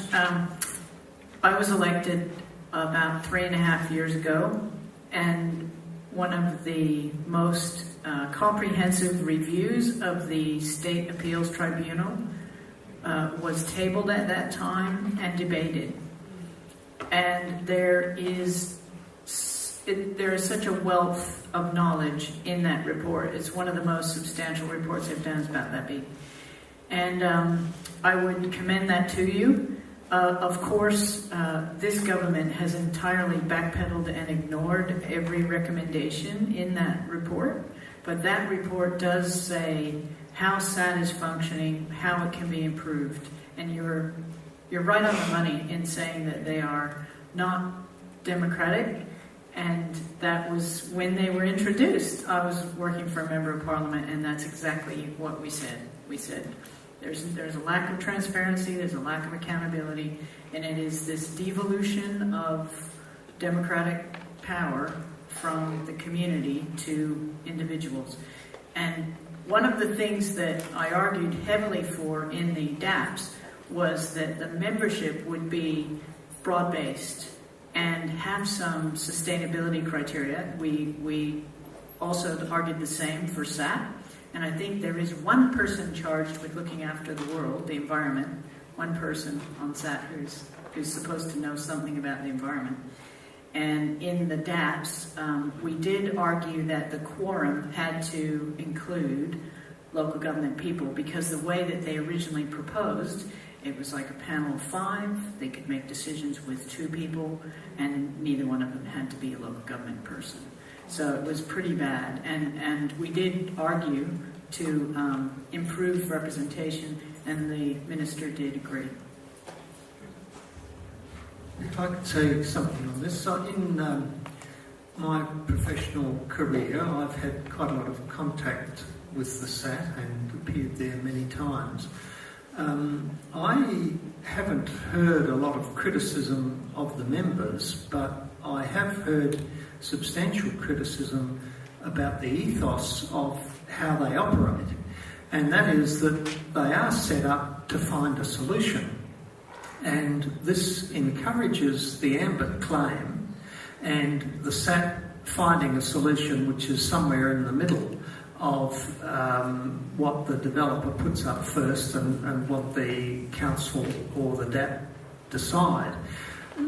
I was elected about 3.5 years ago, and one of the most comprehensive reviews of the State Appeals Tribunal was tabled at that time and debated. And there is such a wealth of knowledge in that report. It's one of the most substantial reports I've done. It's about that big. And I would commend that to you. Of course, this government has entirely backpedaled and ignored every recommendation in that report, but that report does say how SAT is functioning, how it can be improved, and you're right on the money in saying that they are not democratic, and that was when they were introduced. I was working for a member of Parliament, and that's exactly what we said. We said, there's a lack of transparency, there's a lack of accountability, and it is this devolution of democratic power from the community to individuals. And one of the things that I argued heavily for in the DAPS was that the membership would be broad-based and have some sustainability criteria. We also argued the same for SAT, and I think there is one person charged with looking after the world, the environment, one person on SAT who's supposed to know something about the environment. And in the DAPS, we did argue that the quorum had to include local government people, because the way that they originally proposed, it was like a panel of 5. They could make decisions with 2 people, and neither one of them had to be a local government person. So it was pretty bad. And we did argue to improve representation, and the minister did agree. If I could say something on this. So in my professional career, I've had quite a lot of contact with the SAT and appeared there many times. I haven't heard a lot of criticism of the members, but I have heard substantial criticism about the ethos of how they operate, and that is that they are set up to find a solution. And this encourages the ambit claim and the SAT finding a solution which is somewhere in the middle of what the developer puts up first and what the council or the DAP decide.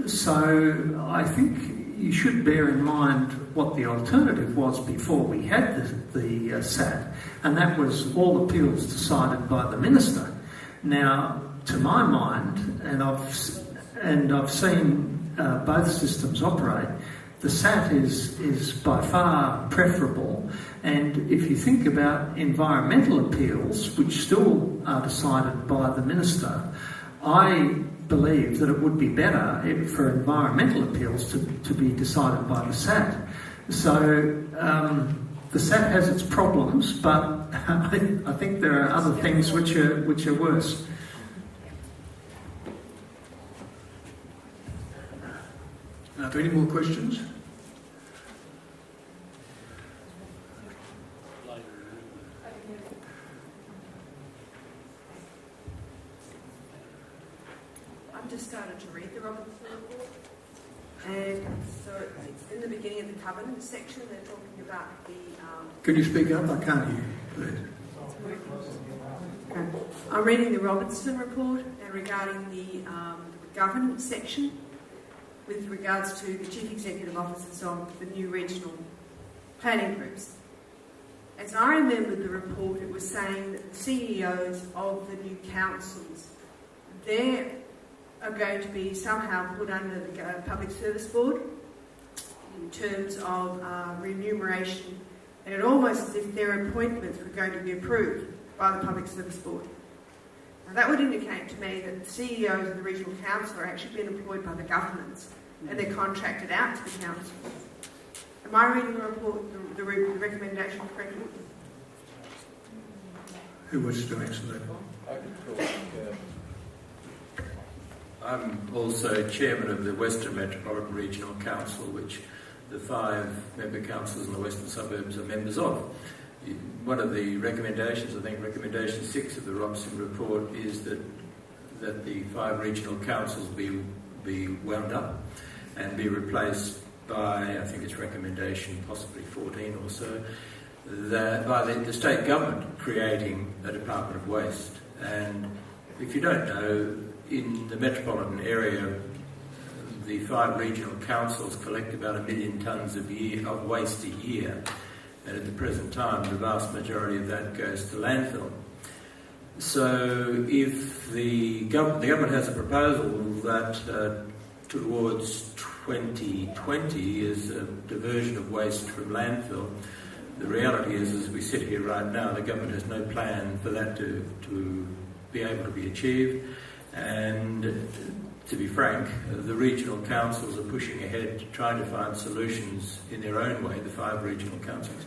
So I think you should bear in mind what the alternative was before we had the SAT, and that was all appeals decided by the minister. Now, to my mind, and I've seen both systems operate, the SAT is by far preferable. And if you think about environmental appeals, which still are decided by the minister, I believe that it would be better for environmental appeals to be decided by the SAT. So the SAT has its problems, but I think there are other things which are worse. Are there any more questions? I've just started to read the Robertson report, and so it's in the beginning of the covenant section. They're talking about the. Can you speak up? I can't hear you, please. Okay. I'm reading the Robertson report, and regarding the governance section, with regards to the Chief Executive Officers of the new regional planning groups. As I remembered the report, it was saying that the CEOs of the new councils, they are going to be somehow put under the Public Service Board in terms of remuneration, and it almost as if their appointments were going to be approved by the Public Service Board. Now that would indicate to me that the CEOs of the regional council are actually being employed by the governments, and they're contracted out to the council. Am I reading the report, the recommendation correctly? Who wishes to answer that? I'm also chairman of the Western Metropolitan Regional Council, which the 5 member councils in the western suburbs are members of. One of the recommendations, I think recommendation 6 of the Robson report, is that the 5 regional councils be wound up and be replaced by, I think it's recommendation possibly 14 or so, by the state government creating a Department of Waste. And if you don't know, in the metropolitan area, the 5 regional councils collect about 1 million tonnes of waste a year, and at the present time the vast majority of that goes to landfill. So if the government has a proposal that towards 2020 is a diversion of waste from landfill, the reality is, as we sit here right now, the government has no plan for that to be able to be achieved. And to be frank, the regional councils are pushing ahead to try to find solutions in their own way, the 5 regional councils,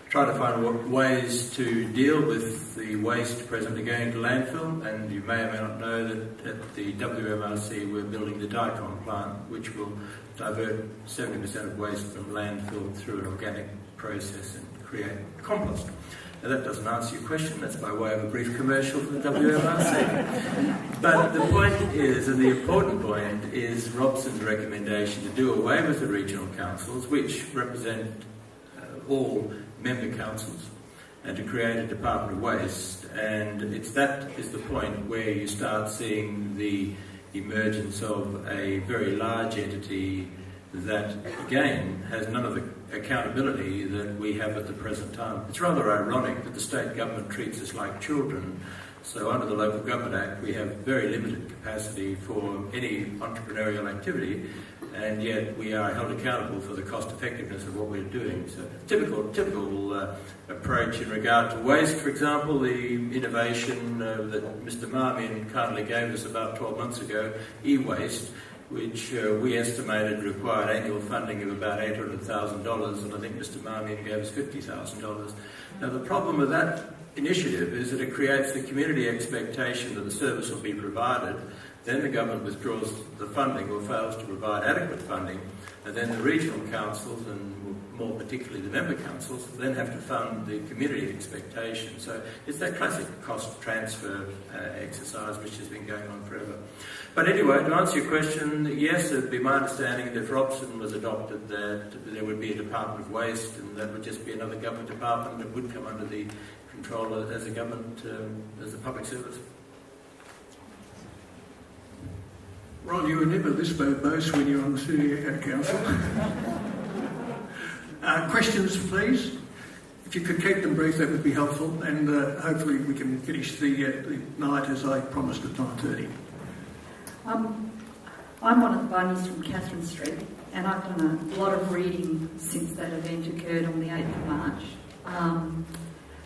try to find ways to deal with the waste presently going to landfill. And you may or may not know that at the WMRC we're building the Dicon plant, which will divert 70% of waste from landfill through an organic process and create compost. Now, that doesn't answer your question. That's by way of a brief commercial for the WMRC. But the point is, and the important point is Robson's recommendation to do away with the regional councils, which represent all member councils, and to create a Department of Waste. And that is the point where you start seeing the emergence of a very large entity that, again, has none of the accountability that we have at the present time. It's rather ironic that the state government treats us like children. So under the Local Government Act, we have very limited capacity for any entrepreneurial activity, and yet we are held accountable for the cost effectiveness of what we're doing. So typical approach in regard to waste, for example, the innovation that Mr. Marmion kindly gave us about 12 months ago, e-waste, which we estimated required annual funding of about $800,000, and I think Mr. Marmion gave us $50,000. Now, the problem with that initiative is that it creates the community expectation that the service will be provided, then the government withdraws the funding or fails to provide adequate funding, and then the regional councils, and more particularly the member councils, then have to fund the community expectation. So it's that classic cost transfer exercise which has been going on forever. But anyway, to answer your question, yes, it would be my understanding that if Robson was adopted, that there would be a Department of Waste, and that would just be another government department that would come under the control as a government, as a public service. Ron, you were never this verbose when you were on the City Council. Questions, please? If you could keep them brief, that would be helpful, and hopefully we can finish the night as I promised at 9:30. I'm one of the bunnies from Catherine Street, and I've done a lot of reading since that event occurred on the 8th of March.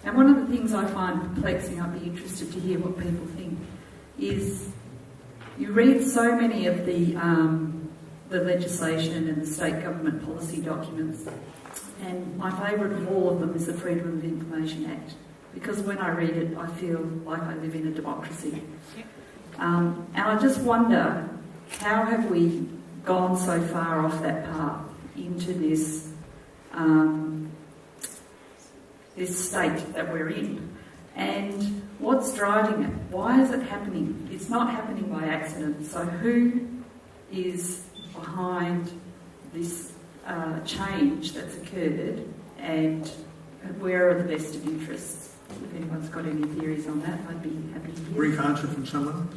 And one of the things I find perplexing, I'd be interested to hear what people think, is you read so many of the legislation and the state government policy documents, and my favourite of all of them is the Freedom of Information Act, because when I read it, I feel like I live in a democracy. And I just wonder, how have we gone so far off that path into this this state that we're in? And what's driving it? Why is it happening? It's not happening by accident. So who is behind this change that's occurred, and where are the vested interests? If anyone's got any theories on that, I'd be happy to hear. Brief answer from someone.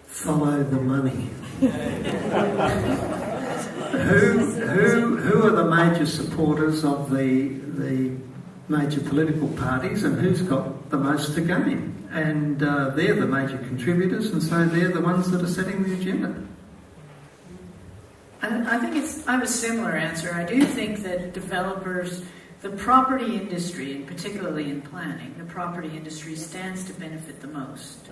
Follow the money. Who are the major supporters of the major political parties, and who's got the most to gain? And they're the major contributors, and so they're the ones that are setting the agenda. I have a similar answer. I do think that developers, the property industry, and particularly in planning, the property industry stands to benefit the most.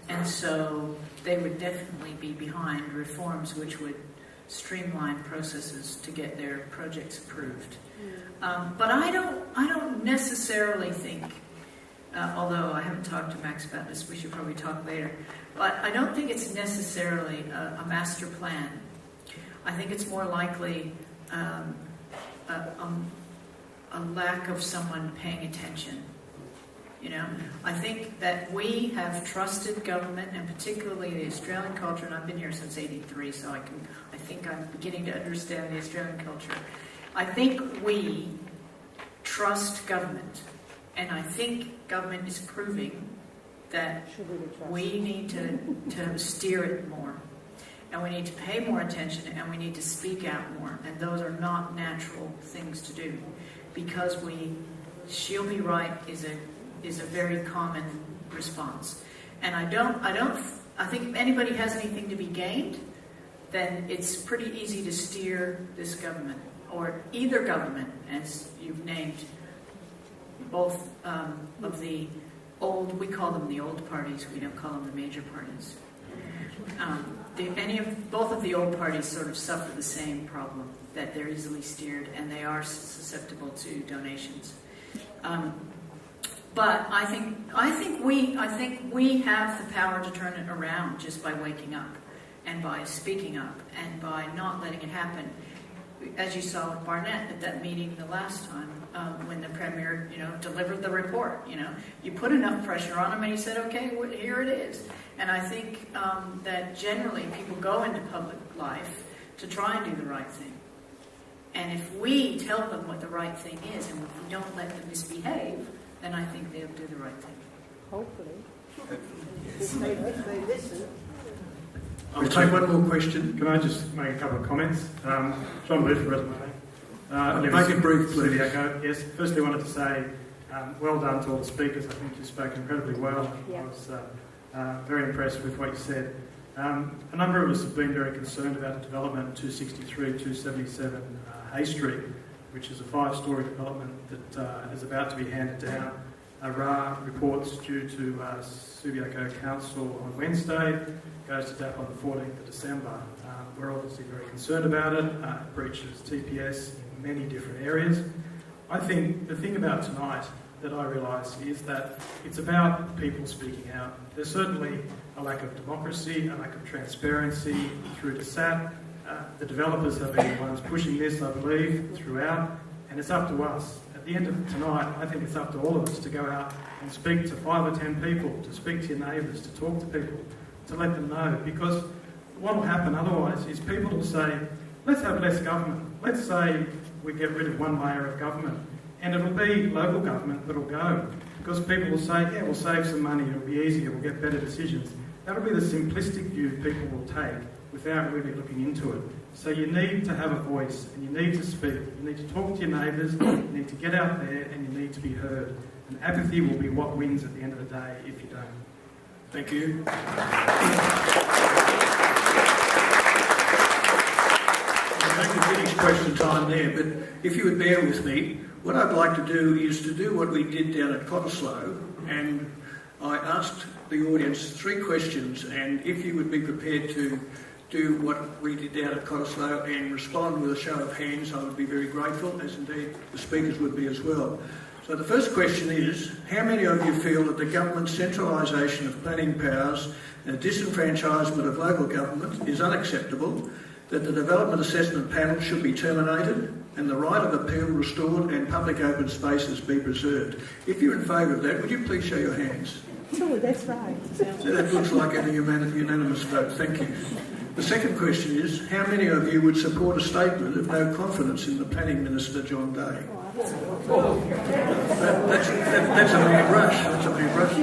And so they would definitely be behind reforms which would streamline processes to get their projects approved. But I don't necessarily think, although I haven't talked to Max about this, we should probably talk later, but I don't think it's necessarily a master plan. I think it's more likely a lack of someone paying attention. You know, I think that we have trusted government, and particularly the Australian culture, and I've been here since '83, so I think I'm beginning to understand the Australian culture. I think we trust government, and I think government is proving that we need to steer it more, and we need to pay more attention, and we need to speak out more, and those are not natural things to do, because she'll be right is a very common response. And I think if anybody has anything to be gained, then it's pretty easy to steer this government, or either government, as you've named, both of the old, we call them the old parties, we don't call them the major parties. Both of the old parties sort of suffer the same problem, that they're easily steered and they are susceptible to donations. But I think we have the power to turn it around just by waking up and by speaking up and by not letting it happen. as you saw with Barnett at that meeting the last time, when the Premier, delivered the report, you put enough pressure on him and he said, okay, well, here it is. And I think that generally people go into public life to try and do the right thing. And if we tell them what the right thing is and if we don't let them misbehave, then I think they'll do the right thing. Hopefully. They listen. We'll take one more question. Can I just make a couple of comments? John Booth, resume. Make it brief, please. Yes, firstly I wanted to say well done to all the speakers. I think you spoke incredibly well. Yeah. I was very impressed with what you said. A number of us have been very concerned about the development 263, 277 Hay Street, which is a 5-storey development that is about to be handed down. RA reports due to Subiaco Council on Wednesday, goes to DAP on the 14th of December. We're obviously very concerned about it. It breaches TPS in many different areas. I think the thing about tonight that I realise is that it's about people speaking out. There's certainly a lack of democracy, a lack of transparency through to SAT. The developers have been the ones pushing this, I believe, throughout, and it's up to us. At the end of tonight, I think it's up to all of us to go out and speak to 5 or 10 people, to speak to your neighbours, to talk to people, to let them know. Because what will happen otherwise is people will say, let's have less government. Let's say we get rid of one layer of government, and it'll be local government that'll go. Because people will say, yeah, we'll save some money, it'll be easier, we'll get better decisions. That'll be the simplistic view people will take without really looking into it. So you need to have a voice and you need to speak. You need to talk to your neighbours, you need to get out there and you need to be heard. And apathy will be what wins at the end of the day if you don't. Thank you. I'm going to finish question time there, but if you would bear with me, what I'd like to do is to do what we did down at Cottesloe, and I asked the audience 3 questions, and if you would be prepared to do what we did down at Cottesloe and respond with a show of hands, I would be very grateful, as indeed the speakers would be as well. So the first question is, how many of you feel that the government's centralisation of planning powers and disenfranchisement of local government is unacceptable, that the Development Assessment Panel should be terminated and the right of appeal restored and public open spaces be preserved? If you're in favour of that, would you please show your hands? Oh, that's right. So that looks like a unanimous vote. Thank you. The second question is, how many of you would support a statement of no confidence in the Planning Minister, John Day? That's a big rush. That's a big rush.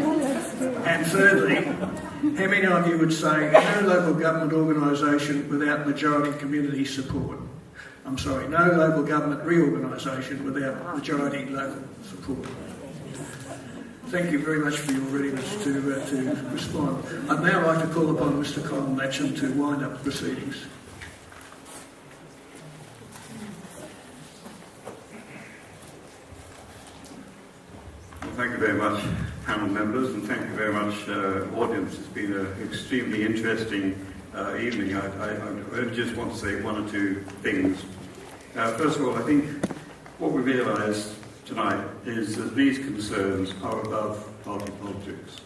And thirdly, how many of you would say no local government organisation without majority community support? I'm sorry, no local government reorganisation without majority local support. Thank you very much for your readiness to respond. I'd now like to call upon Mr. Colin Matcham to wind up the proceedings. Well, thank you very much, panel members, and thank you very much, audience. It's been an extremely interesting evening. I just want to say 1 or 2 things. First of all, I think what we realise tonight is that these concerns are above party politics.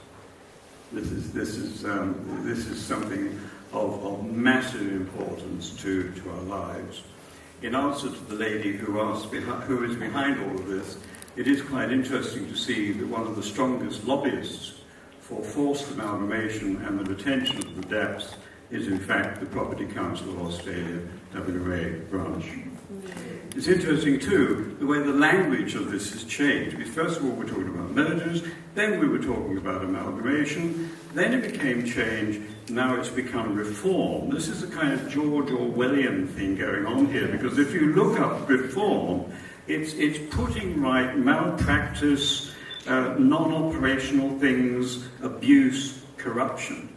This is something of massive importance to our lives. In answer to the lady who asked who is behind all of this, it is quite interesting to see that one of the strongest lobbyists for forced amalgamation and the retention of the DAPs is in fact the Property Council of Australia, WA branch. It's interesting too, the way the language of this has changed. Because first of all we're talking about mergers, then we were talking about amalgamation, then it became change, now it's become reform. This is a kind of George Orwellian thing going on here, because if you look up reform, it's putting right malpractice, non-operational things, abuse, corruption.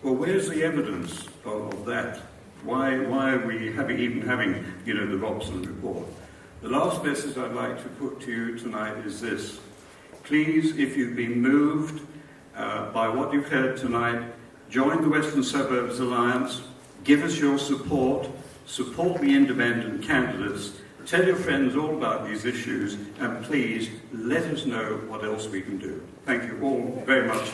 Well, where's the evidence of that? Why are we even having, the Robson report? The last message I'd like to put to you tonight is this. Please, if you've been moved by what you've heard tonight, join the Western Suburbs Alliance, give us your support the independent candidates, tell your friends all about these issues, and please let us know what else we can do. Thank you all very much.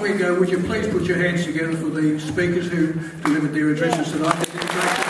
we go, would you please put your hands together for the speakers who delivered their addresses tonight? They did a great job.